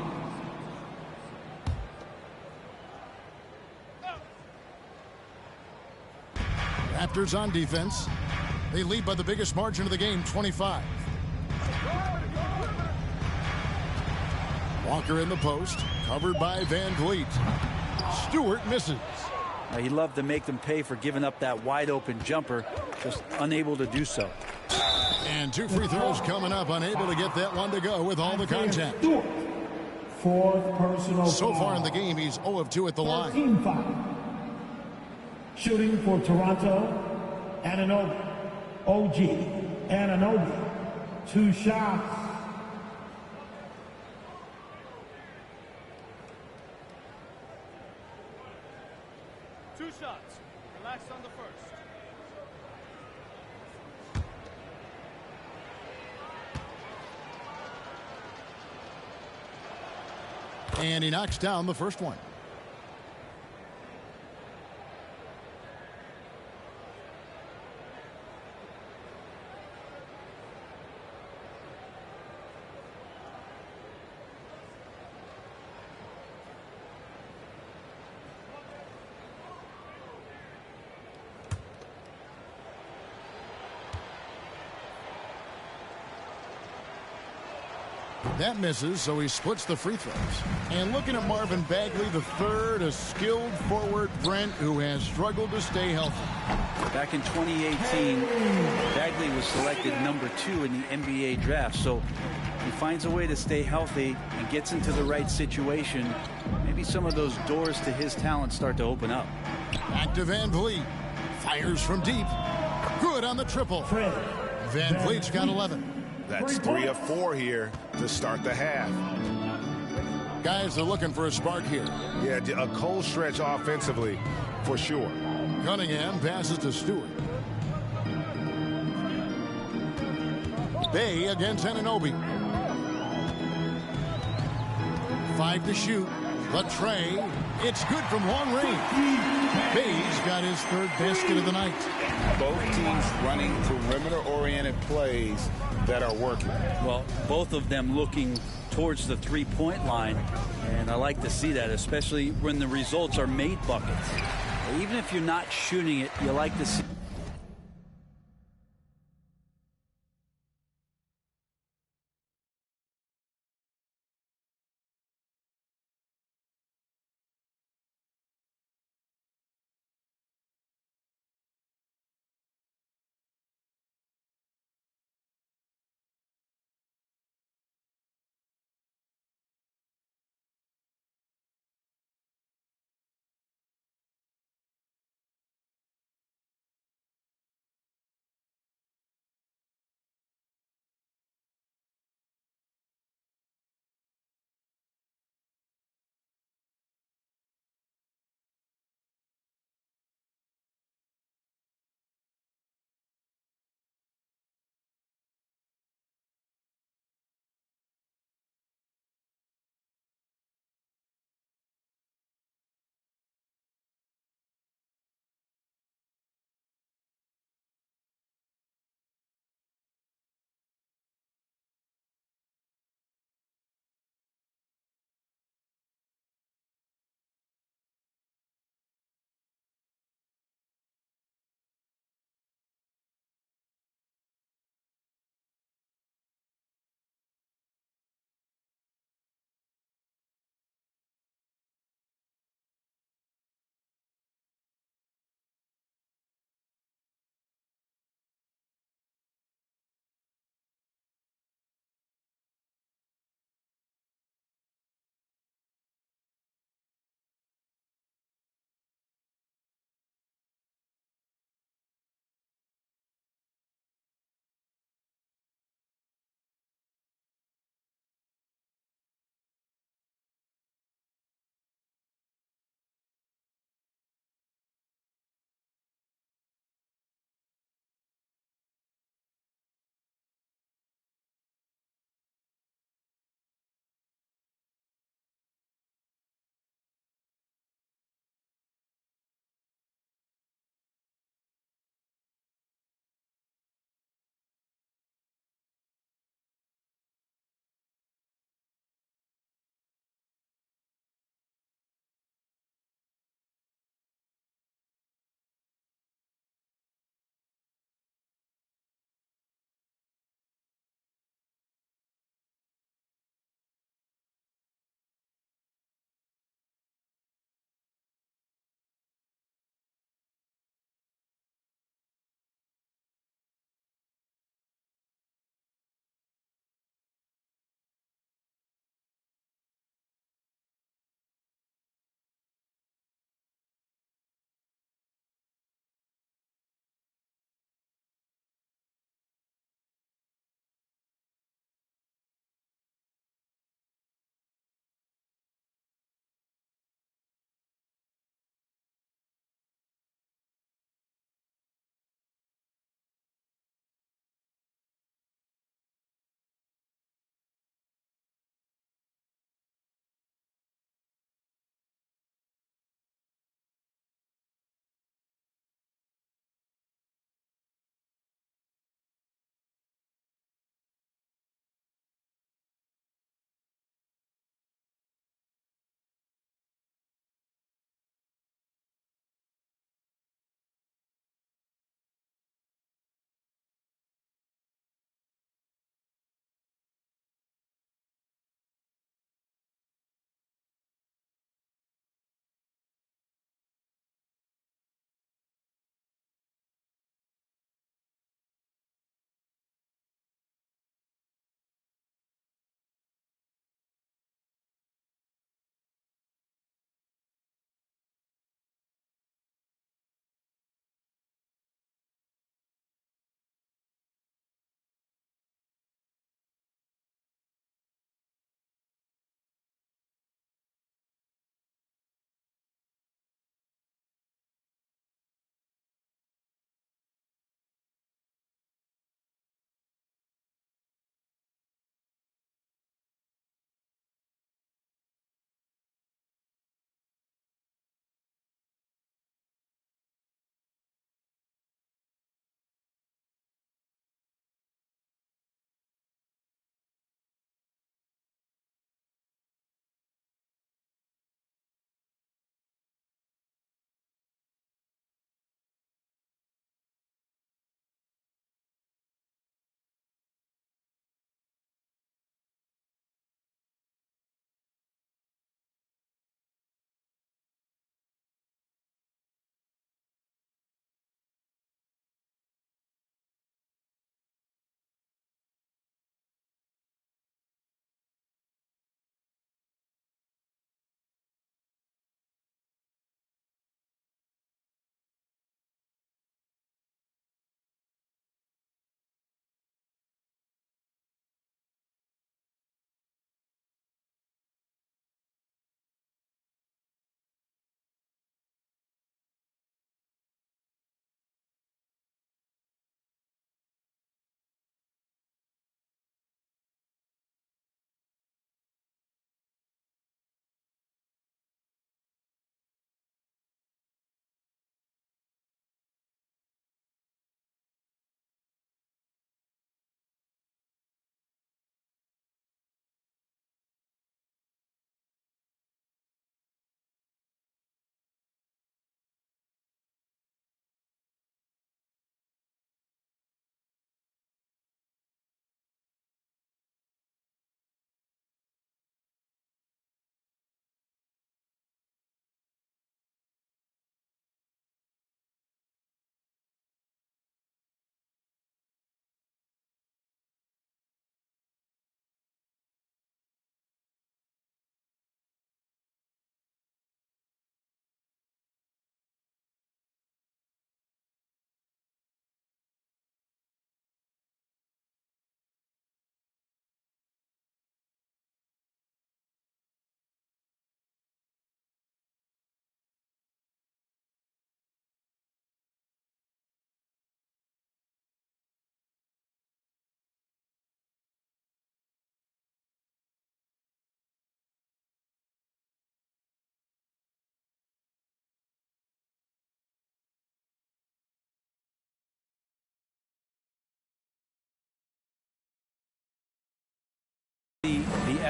[SPEAKER 7] Raptors on defense. They lead by the biggest margin of the game, 25. Walker in the post, covered by Van Vliet. Stewart misses.
[SPEAKER 8] He loved to make them pay for giving up that wide-open jumper, just unable to do so.
[SPEAKER 7] And 2 free throws coming up, unable to get that one to go with all the contact.
[SPEAKER 11] Fourth personal
[SPEAKER 7] So
[SPEAKER 11] foul.
[SPEAKER 7] far in the game, he's 0 of 2 at the line.
[SPEAKER 11] Team foul. Shooting for Toronto, Anunoby. OG Anunoby. 2 shots.
[SPEAKER 12] Two shots. Relax on the first.
[SPEAKER 7] And he knocks down the first one. That misses, so he splits the free throws. And looking at Marvin Bagley, the third, a skilled forward, Brent, who has struggled to stay healthy.
[SPEAKER 8] Back in 2018, Bagley was selected number 2 in the NBA draft, so he finds a way to stay healthy and gets into the right situation. Maybe some of those doors to his talent start to open up.
[SPEAKER 7] Back to Van Vliet. Fires from deep. Good on the triple. Van Vliet's got 11.
[SPEAKER 9] That's 3 of 4 here to start the half.
[SPEAKER 7] Guys are looking for a spark here.
[SPEAKER 9] Yeah, a cold stretch offensively for sure.
[SPEAKER 7] Cunningham passes to Stewart. Bay against Anunoby. 5 to shoot. The tray. It's good from long range. Bay's got his 3rd basket of the night.
[SPEAKER 9] Both teams running perimeter-oriented plays that are working.
[SPEAKER 8] Well, both of them looking towards the three-point line, and I like to see that, especially when the results are made buckets. Even if you're not shooting it, you like to see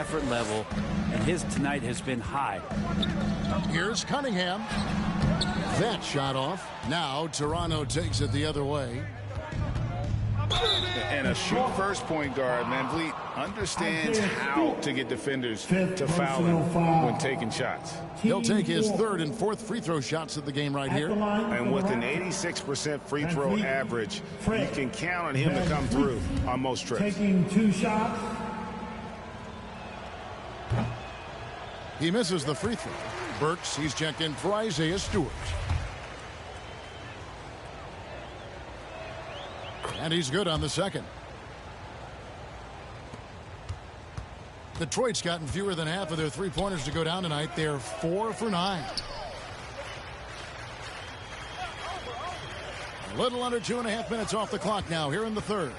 [SPEAKER 8] effort level, and his tonight has been high.
[SPEAKER 7] Here's Cunningham. That shot off. Now Toronto takes it the other way.
[SPEAKER 9] And a shoot-first point guard, Van Vliet, understands how to get defenders to foul him when taking shots.
[SPEAKER 7] He'll take his third and fourth free throw shots of the game right here.
[SPEAKER 9] And with an 86% free throw average, you can count on him to come through on most trips.
[SPEAKER 11] Taking 2 shots.
[SPEAKER 7] He misses the free throw. Burks, he's checked in for Isaiah Stewart. And he's good on the second. Detroit's gotten fewer than half of their three-pointers to go down tonight. They're 4 for 9. A little under 2.5 minutes off the clock now here in the third.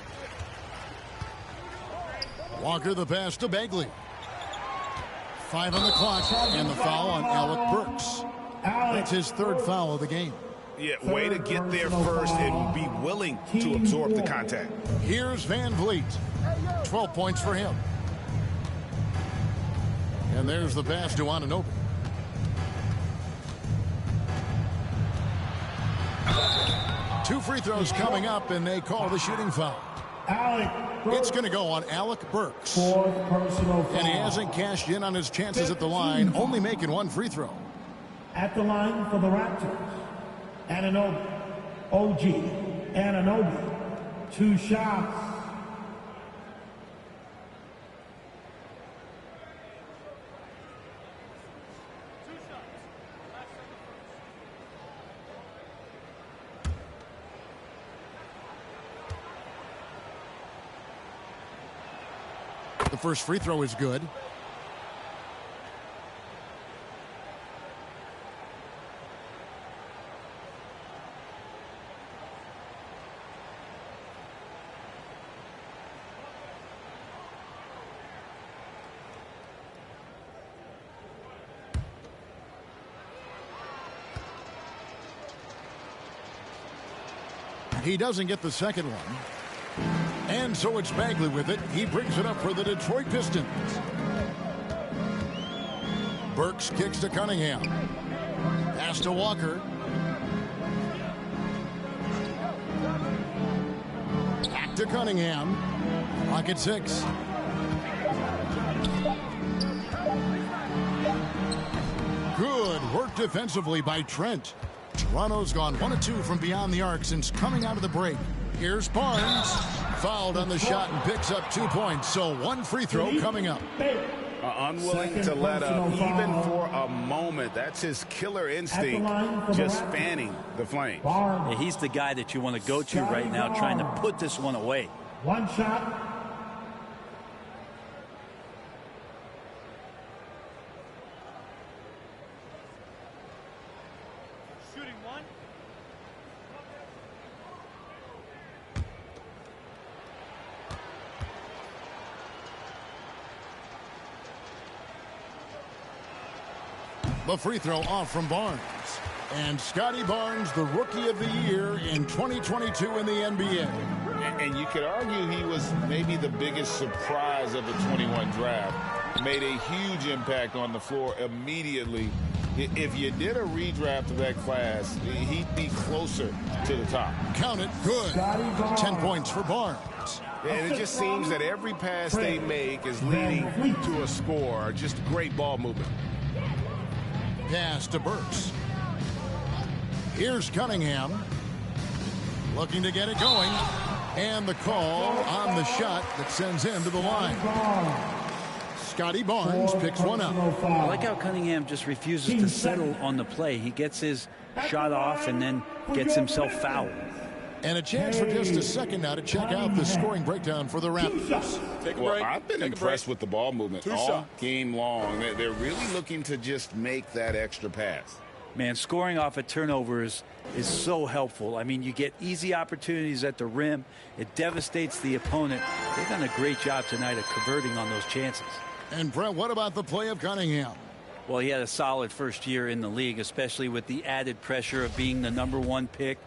[SPEAKER 7] Walker the pass to Bagley. 5 on the clock and the foul on Alec Burks. That's his third foul of the game.
[SPEAKER 9] Yeah, way to get there first and be willing to absorb the contact.
[SPEAKER 7] Here's Van Vliet. 12 points for him. And there's the pass to Anunoby. Two free throws coming up, and they call the shooting foul. It's going to go on Alec Burks. And he hasn't cashed in on his chances at the line, only making 1 free throw.
[SPEAKER 11] At the line for the Raptors, Anunoby. OG Anunoby. 2 shots.
[SPEAKER 7] The first free throw is good. He doesn't get the second one. And so it's Bagley with it. He brings it up for the Detroit Pistons. Burks kicks to Cunningham. Pass to Walker. Back to Cunningham. Clock at 6. Good work defensively by Trent. Toronto's gone 1 of 2 from beyond the arc since coming out of the break. Here's Barnes. Fouled on the shot and picks up 2 points. So 1 free throw coming up.
[SPEAKER 9] Unwilling to let up even for a moment. That's his killer instinct, just fanning the flames.
[SPEAKER 8] Yeah, he's the guy that you want to go to right now, trying to put this one away.
[SPEAKER 11] 1 shot.
[SPEAKER 7] The free throw off from Barnes. And Scotty Barnes, the Rookie of the Year in 2022 in the NBA.
[SPEAKER 9] And you could argue he was maybe the biggest surprise of the 21 draft. Made a huge impact on the floor immediately. If you did a redraft of that class, he'd be closer to the top.
[SPEAKER 7] Count it. Good. 10 points for Barnes.
[SPEAKER 9] And it just seems that every pass they make is leading to a score. Just great ball movement.
[SPEAKER 7] Pass to Burks. Here's Cunningham. Looking to get it going. And the call on the shot that sends him to the line. Scotty Barnes picks one up.
[SPEAKER 8] I like how Cunningham just refuses to settle on the play. He gets his shot off and then gets himself fouled.
[SPEAKER 7] And a chance for just a second now to check out the scoring breakdown for the Raptors.
[SPEAKER 9] Well, I've been impressed with the ball movement all game long. They're really looking to just make that extra pass.
[SPEAKER 8] Man, scoring off of turnovers is so helpful. I mean, you get easy opportunities at the rim. It devastates the opponent. They've done a great job tonight of converting on those chances.
[SPEAKER 7] And, Brett, what about the play of Cunningham?
[SPEAKER 8] Well, he had a solid first year in the league, especially with the added pressure of being the #1 pick.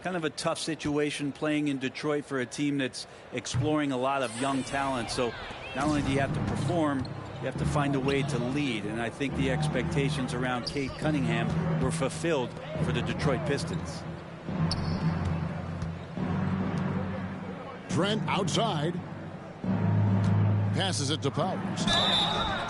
[SPEAKER 8] Kind of a tough situation playing in Detroit for a team that's exploring a lot of young talent. So not only do you have to perform, you have to find a way to lead. And I think the expectations around Cade Cunningham were fulfilled for the Detroit Pistons.
[SPEAKER 7] Trent outside. Passes it to Powers.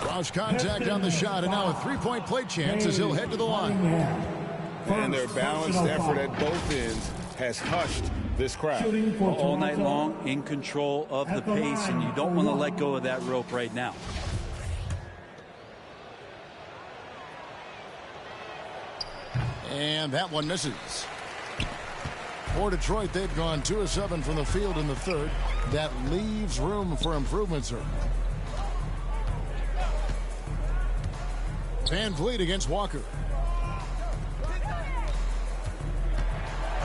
[SPEAKER 7] Draws contact on the shot, and now a three-point play chance as he'll head to the line.
[SPEAKER 9] And their balanced effort at both ends has hushed this crowd.
[SPEAKER 8] All night long, in control of the pace, and you don't want to let go of that rope right now.
[SPEAKER 7] And that one misses. For Detroit, they've gone 2 of 7 from the field in the third. That leaves room for improvement, sir. Van Vliet against Walker.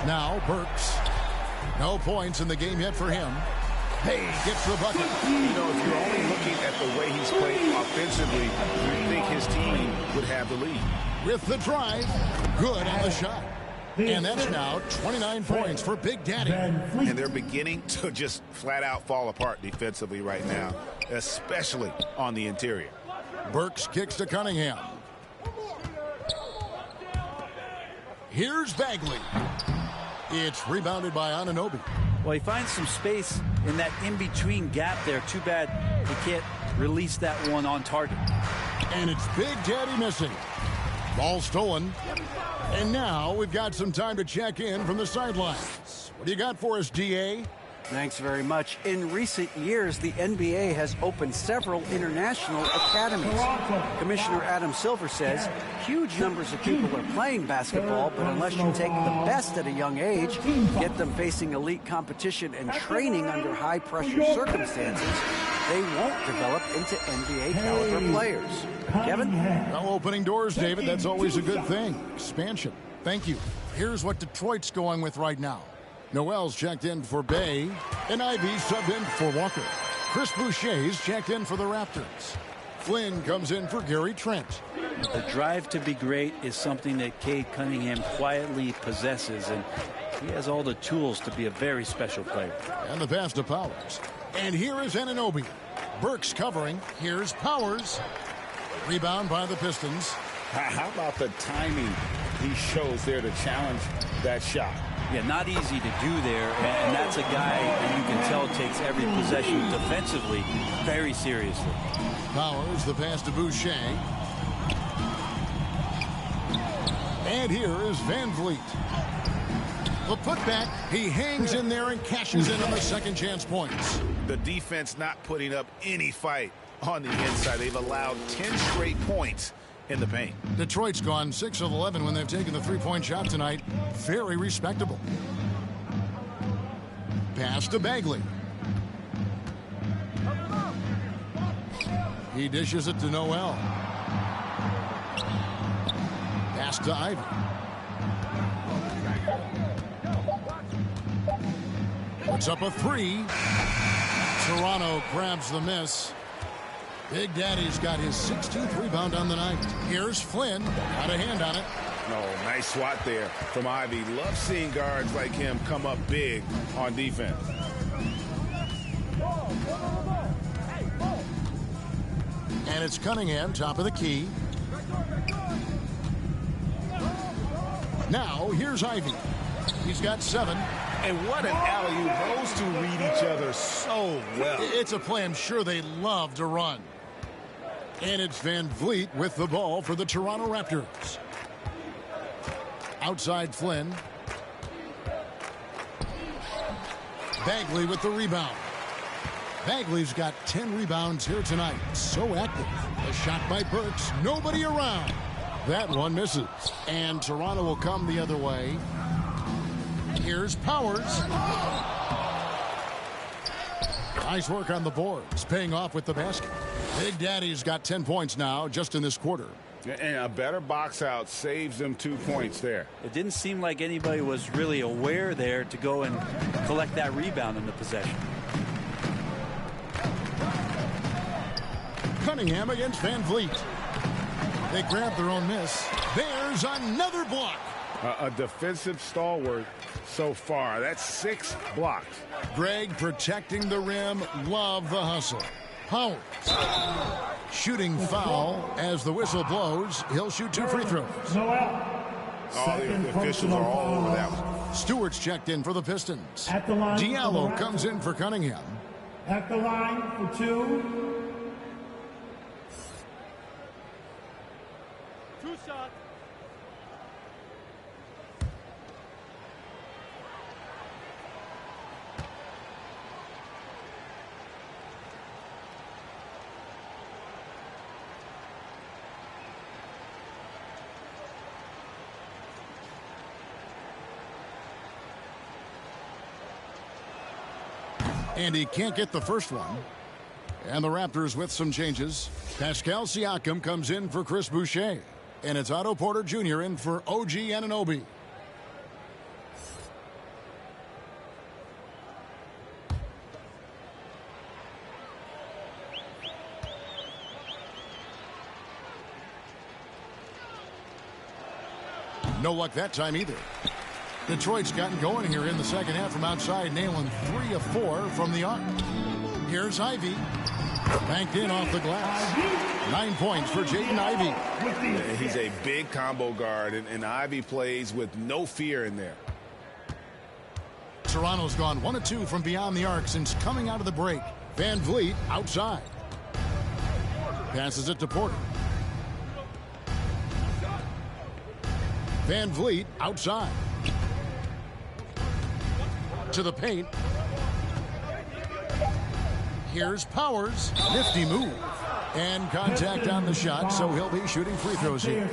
[SPEAKER 7] Now Burks. No points in the game yet for him. Hey, gets the bucket.
[SPEAKER 9] You know, if you're only looking at the way he's played offensively, you'd think his team would have the lead.
[SPEAKER 7] With the drive, good on the shot. And that's now 29 points for Big Daddy.
[SPEAKER 9] And they're beginning to just flat out fall apart defensively right now, especially on the interior.
[SPEAKER 7] Burks kicks to Cunningham. Here's Bagley. It's rebounded by Anunoby.
[SPEAKER 8] Well, he finds some space in that in-between gap there. Too bad he can't release that one on target.
[SPEAKER 7] And it's Big Daddy missing. Ball stolen. And now we've got some time to check in from the sidelines. What do you got for us, DA?
[SPEAKER 10] Thanks very much. In recent years, the NBA has opened several international academies. Commissioner Adam Silver says huge numbers of people are playing basketball, but unless you take the best at a young age, get them facing elite competition and training under high-pressure circumstances, they won't develop into NBA-caliber players. Kevin?
[SPEAKER 7] No opening doors, David. That's always a good thing. Expansion. Thank you. Here's what Detroit's going with right now. Noel's checked in for Bay, and Ivy subbed in for Walker. Chris Boucher's checked in for the Raptors. Flynn comes in for Gary Trent.
[SPEAKER 8] The drive to be great is something that Cade Cunningham quietly possesses, and he has all the tools to be a very special player.
[SPEAKER 7] And the pass to Powers. And here is Anunoby. Burks covering. Here's Powers. Rebound by the Pistons.
[SPEAKER 9] How about the timing he shows there to challenge that shot?
[SPEAKER 8] Yeah, not easy to do there, and that's a guy that you can tell takes every possession defensively very seriously.
[SPEAKER 7] Powers, the pass to Boucher. And here is Van Vliet. The putback, he hangs in there and cashes in on the second chance points.
[SPEAKER 9] The defense not putting up any fight on the inside. They've allowed 10 straight points in the paint.
[SPEAKER 7] Detroit's gone 6 of 11 when they've taken the three-point shot tonight. Very respectable. Pass to Bagley. He dishes it to Noel. Pass to Ivy. Puts up a three. Toronto grabs the miss. Big Daddy's got his 16th rebound on the night. Here's Flynn. Got a hand on it.
[SPEAKER 9] Oh, nice swat there from Ivy. Love seeing guards like him come up big on defense.
[SPEAKER 7] And it's Cunningham, top of the key. Now, here's Ivy. He's got 7.
[SPEAKER 9] And what an alley-oop. Those two read each other so well.
[SPEAKER 7] It's a play I'm sure they love to run. And it's Van Vliet with the ball for the Toronto Raptors. Outside Flynn. Bagley with the rebound. Bagley's got 10 rebounds here tonight. So active. A shot by Burks. Nobody around. That one misses. And Toronto will come the other way. Here's Powers. Nice work on the boards. Paying off with the basket. Big Daddy's got 10 points now just in this quarter.
[SPEAKER 9] And a better box out saves them 2 points there.
[SPEAKER 8] It didn't seem like anybody was really aware there to go and collect that rebound in the possession.
[SPEAKER 7] Cunningham against Van Vliet. They grab their own miss. There's another block.
[SPEAKER 9] A defensive stalwart so far. That's 6 blocks.
[SPEAKER 7] Greg protecting the rim. Love the hustle. Powers. Shooting foul as the whistle blows. He'll shoot 2 free throws.
[SPEAKER 9] The officials are all over that one.
[SPEAKER 7] Stewart's checked in for the Pistons.
[SPEAKER 11] At the line
[SPEAKER 7] Diallo comes in for Cunningham.
[SPEAKER 11] At the line for 2.
[SPEAKER 12] 2 shots.
[SPEAKER 7] And he can't get the first one. And the Raptors with some changes. Pascal Siakam comes in for Chris Boucher. And it's Otto Porter Jr. in for OG Anunoby. No luck that time either. Detroit's gotten going here in the second half from outside, nailing 3 of 4 from the arc. Here's Ivey. Banked in off the glass. 9 points for Jaden Ivey.
[SPEAKER 9] He's a big combo guard, and Ivey plays with no fear in there.
[SPEAKER 7] Toronto's gone 1 of 2 from beyond the arc since coming out of the break. Van Vliet outside. Passes it to Porter. Van Vliet outside. To the paint. Here's Powers. Nifty move. And contact on the shot, so he'll be shooting free throws here.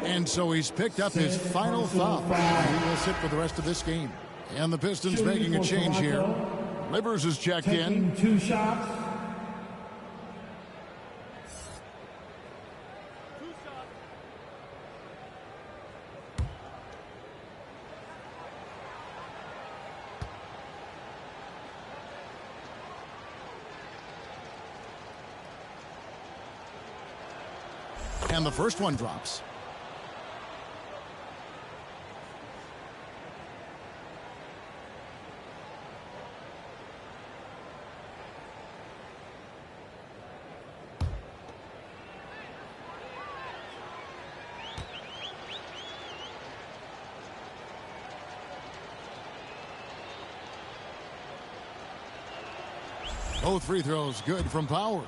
[SPEAKER 7] And so he's picked up his final foul. He will sit for the rest of this game. And the Pistons making a change here. Livers is checked in.
[SPEAKER 11] 2 shots.
[SPEAKER 7] And the first one drops. Both free throws good from Powers.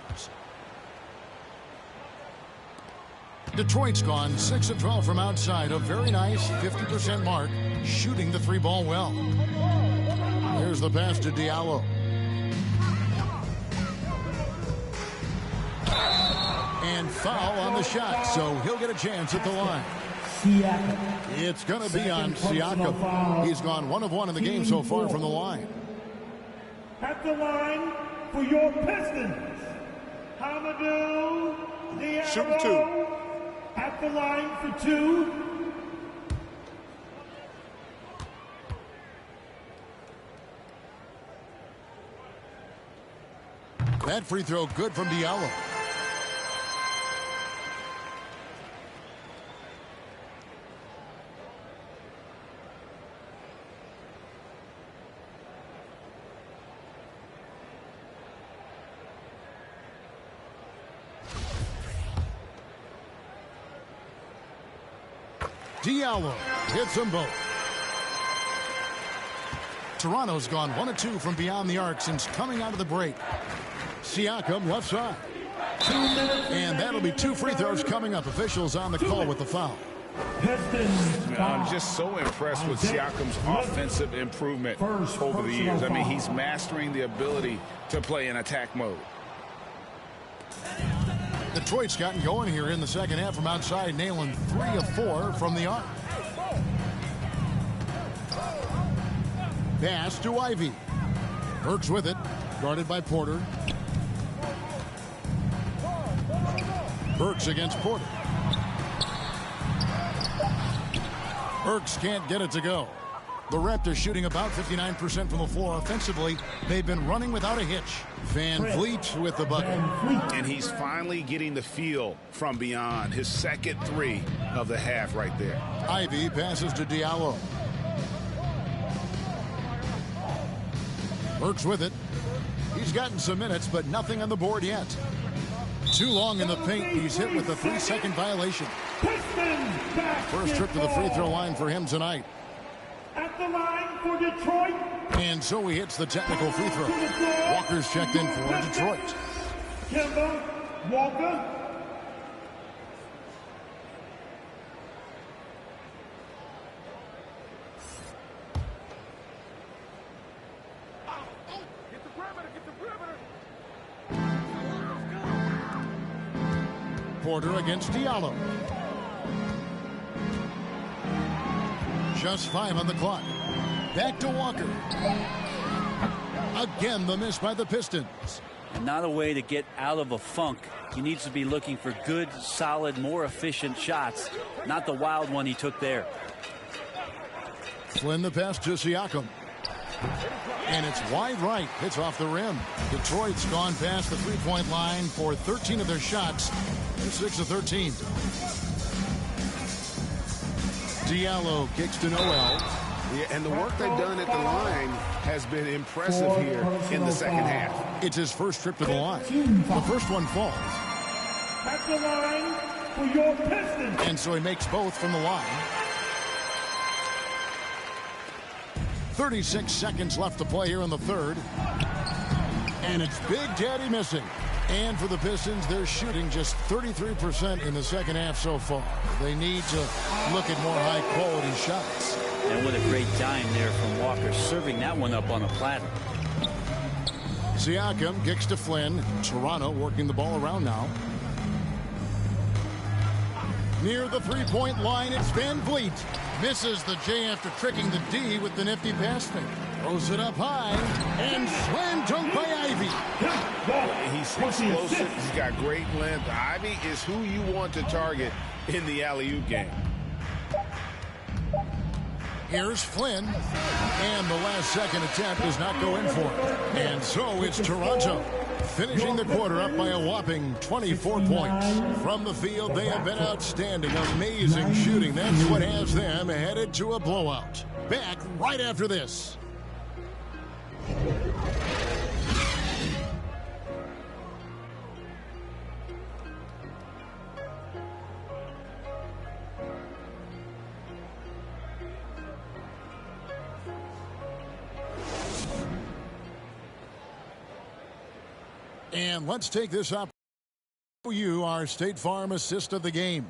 [SPEAKER 7] Detroit's gone 6 of 12 from outside. A very nice 50% mark. Shooting the 3-ball well. Here's the pass to Diallo. And foul on the shot, so he'll get a chance at the line. It's going to be on Siakam. He's gone 1 of 1 in the game so far from the line.
[SPEAKER 11] At the line for your Pistons, Hamidou Diallo.
[SPEAKER 9] Shoot 2.
[SPEAKER 11] At the line for 2.
[SPEAKER 7] That free throw good from Diallo. Diallo hits them both. Toronto's gone 1 of 2 from beyond the arc since coming out of the break. Siakam left side. And that'll be 2 free throws coming up. Officials on the call with the foul.
[SPEAKER 9] I'm just so impressed with Siakam's offensive improvement over the years. I mean, he's mastering the ability to play in attack mode.
[SPEAKER 7] Detroit's gotten going here in the second half from outside, nailing 3 of 4 from the arc. Pass to Ivey. Burks with it, guarded by Porter. Burks against Porter. Burks can't get it to go. The Raptors shooting about 59% from the floor offensively. They've been running without a hitch. Van Vliet with the bucket.
[SPEAKER 9] And he's finally getting the feel from beyond. His second 3 of the half right there.
[SPEAKER 7] Ivey passes to Diallo. Burks with it. He's gotten some minutes, but nothing on the board yet. Too long in the paint. He's hit with a 3-second violation. First trip to the free throw line for him tonight.
[SPEAKER 11] At the line for Detroit.
[SPEAKER 7] And so he hits the technical free throw. Walker's checked in for Detroit.
[SPEAKER 11] Kemba Walker.
[SPEAKER 7] Porter against Diallo. Just 5 on the clock. Back to Walker. Again, the miss by the Pistons.
[SPEAKER 8] And not a way to get out of a funk. He needs to be looking for good, solid, more efficient shots. Not the wild one he took there.
[SPEAKER 7] Flynn the pass to Siakam. And it's wide right. Hits off the rim. Detroit's gone past the three-point line for 13 of their shots. They're 6 of 13. Diallo kicks to Noel.
[SPEAKER 4] Yeah, and the work they've done at the line has been impressive here in the second half.
[SPEAKER 7] It's his first trip to the line. The first one falls.
[SPEAKER 11] At the line for your Pistons.
[SPEAKER 7] And so he makes both from the line. 36 seconds left to play here in the third. And it's Big Daddy missing. And for the Pistons, they're shooting just 33% in the second half so far. They need to look at more high-quality shots.
[SPEAKER 8] And what a great dime there from Walker, serving that one up on a platter.
[SPEAKER 7] Siakam kicks to Flynn. Toronto working the ball around now. Near the three-point line, it's Van Vliet. Misses the J after tricking the D with the nifty pass fake. Throws it up high, and slam dunk by Ivy.
[SPEAKER 4] He's explosive. He's got great length. Ivy is who you want to target in the alley-oop game.
[SPEAKER 7] Here's Flynn, and the last-second attempt does not go in for it. And so it's Toronto, finishing the quarter up by a whopping 24 points. From the field, they have been outstanding, amazing shooting. That's what has them headed to a blowout. Back right after this. And let's take this up. You are State Farm assist of the game.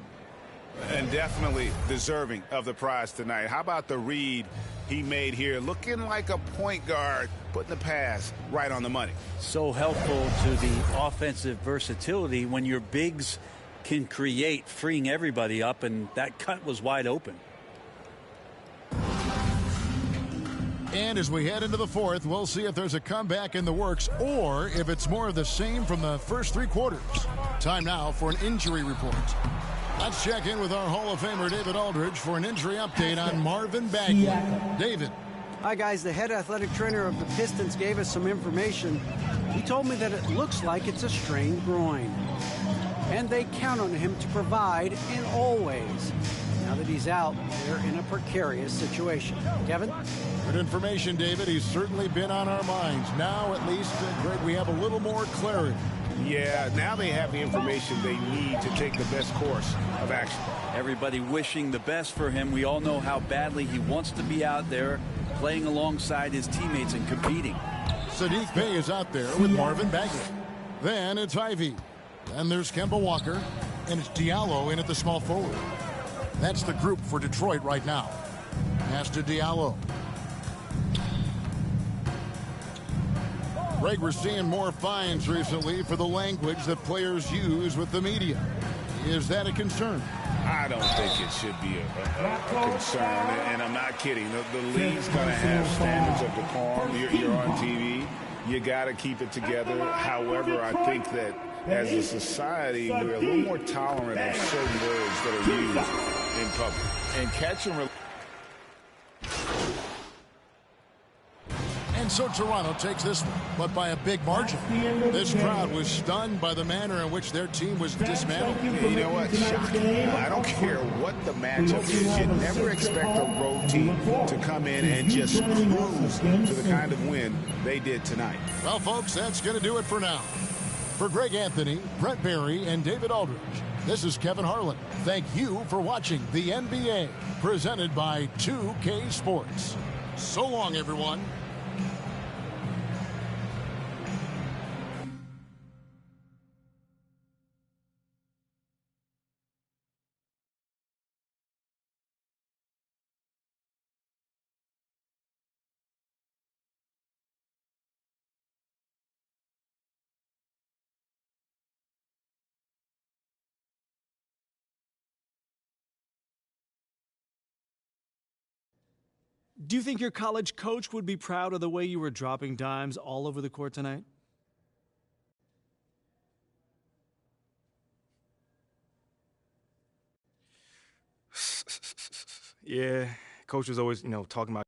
[SPEAKER 9] And definitely deserving of the prize tonight. How about the read he made here? Looking like a point guard, putting the pass right on the money.
[SPEAKER 8] So helpful to the offensive versatility when your bigs can create, freeing everybody up, and that cut was wide open.
[SPEAKER 7] And as we head into the fourth, we'll see if there's a comeback in the works or if it's more of the same from the first three quarters. Time now for an injury report. Let's check in with our Hall of Famer David Aldridge for an injury update on Marvin Bagley. David.
[SPEAKER 10] Hi, guys. The head athletic trainer of the Pistons gave us some information. He told me that it looks like it's a strained groin. And they count on him to provide in all ways. Now that he's out, they're in a precarious situation. Kevin?
[SPEAKER 7] Good information, David. He's certainly been on our minds. Now, at least, Greg, we have a little more clarity.
[SPEAKER 9] Yeah, now they have the information they need to take the best course of action.
[SPEAKER 8] Everybody wishing the best for him. We all know how badly he wants to be out there playing alongside his teammates and competing.
[SPEAKER 7] Saddiq Bey is out there with Marvin Bagley. Then it's Ivy. Then there's Kemba Walker. And it's Diallo in at the small forward. That's the group for Detroit right now. Pass to Diallo. Greg, we're seeing more fines recently for the language that players use with the media. Is that a concern?
[SPEAKER 9] I don't think it should be a concern, and I'm not kidding. The league's going to have standards of decorum. You're on TV. You got to keep it together. However, I think that as a society, we're a little more tolerant of certain words that are used in public. And catch and release.
[SPEAKER 7] And so Toronto takes this one, but by a big margin. This crowd was stunned by the manner in which their team was dismantled.
[SPEAKER 9] Yeah, you know what? Shocking. I don't care what the matchup is. You never expect a road team to come in and just cruise to the kind of win they did tonight.
[SPEAKER 7] Well, folks, that's going to do it for now. For Greg Anthony, Brent Barry, and David Aldridge, this is Kevin Harlan. Thank you for watching the NBA, presented by 2K Sports. So long, everyone.
[SPEAKER 12] Do you think your college coach would be proud of the way you were dropping dimes all over the court tonight?
[SPEAKER 13] Yeah, coach was always, talking about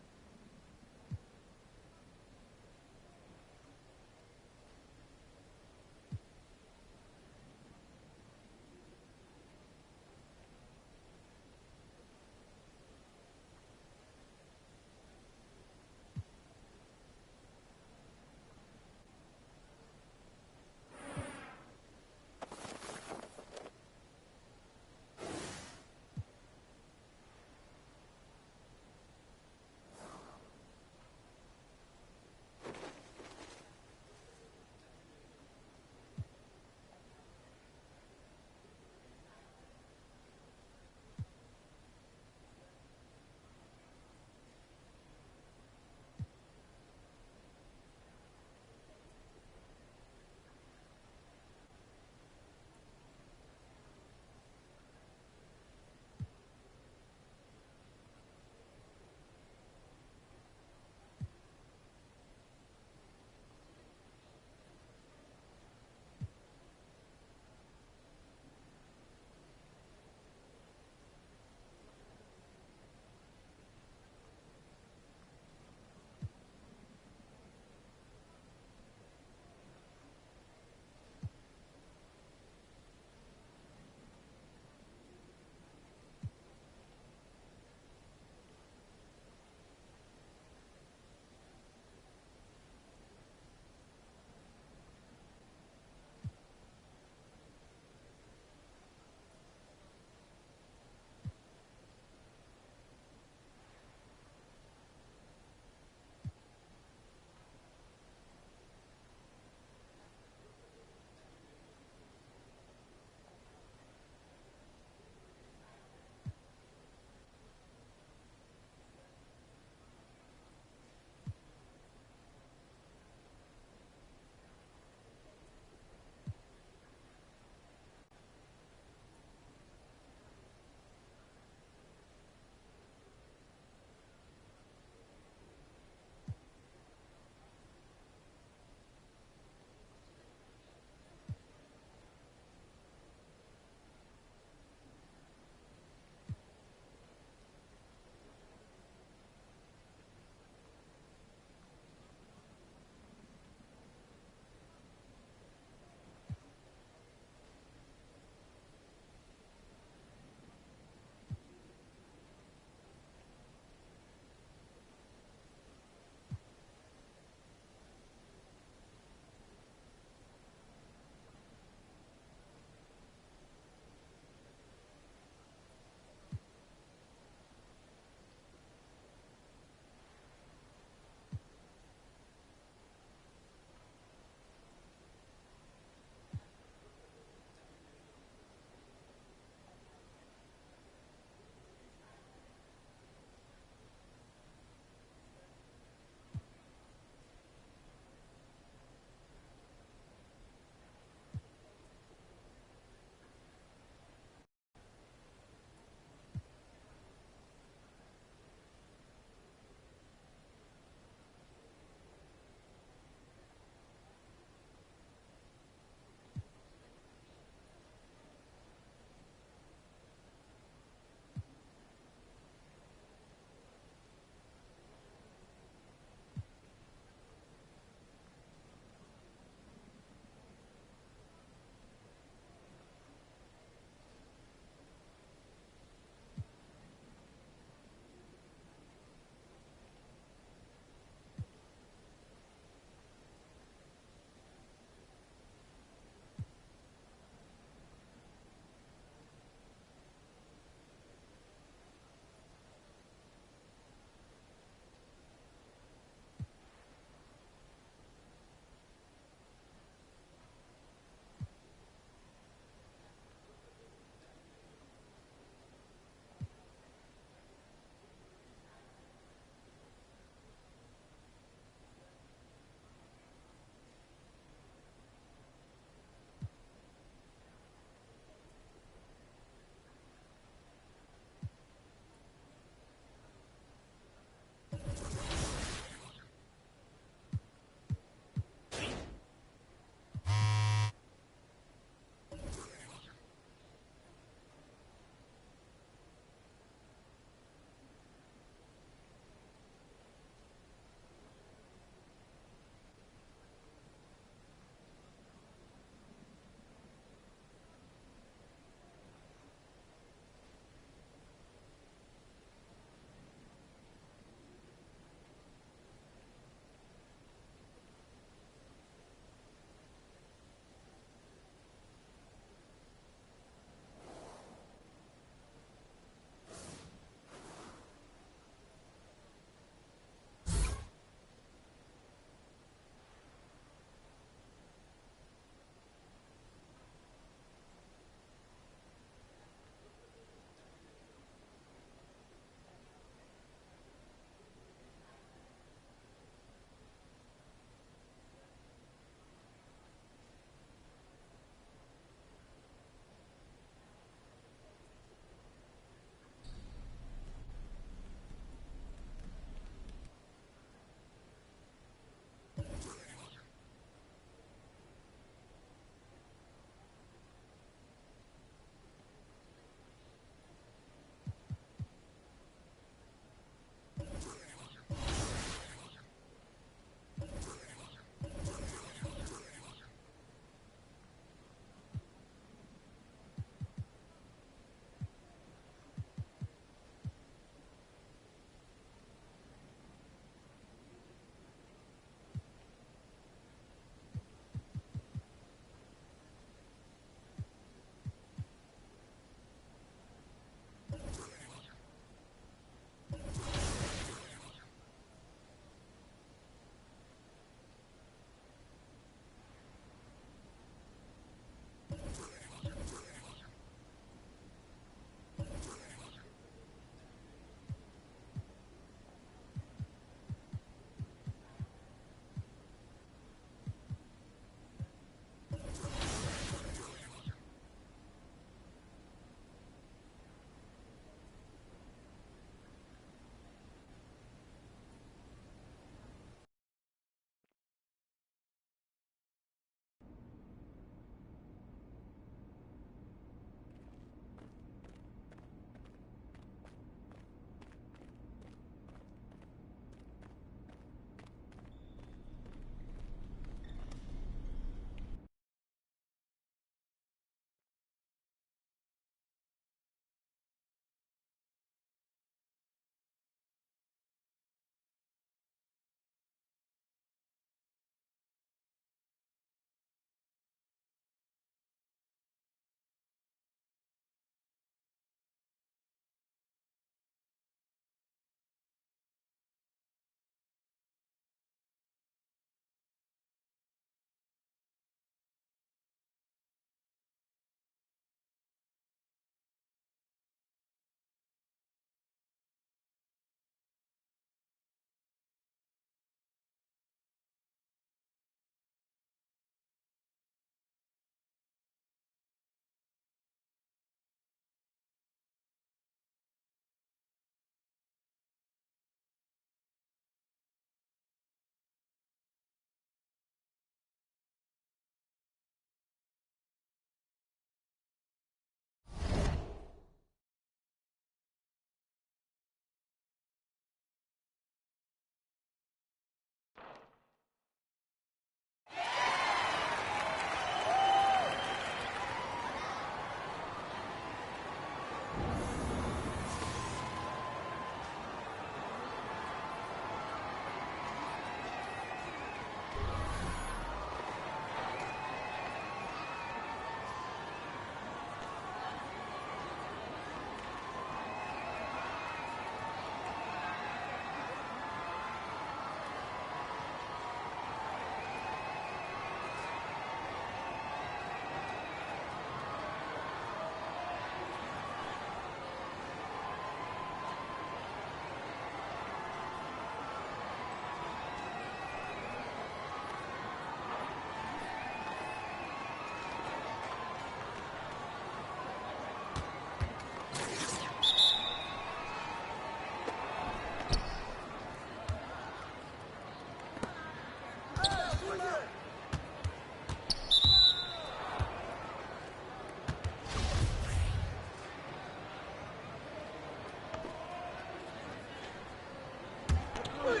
[SPEAKER 14] Get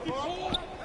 [SPEAKER 14] to him.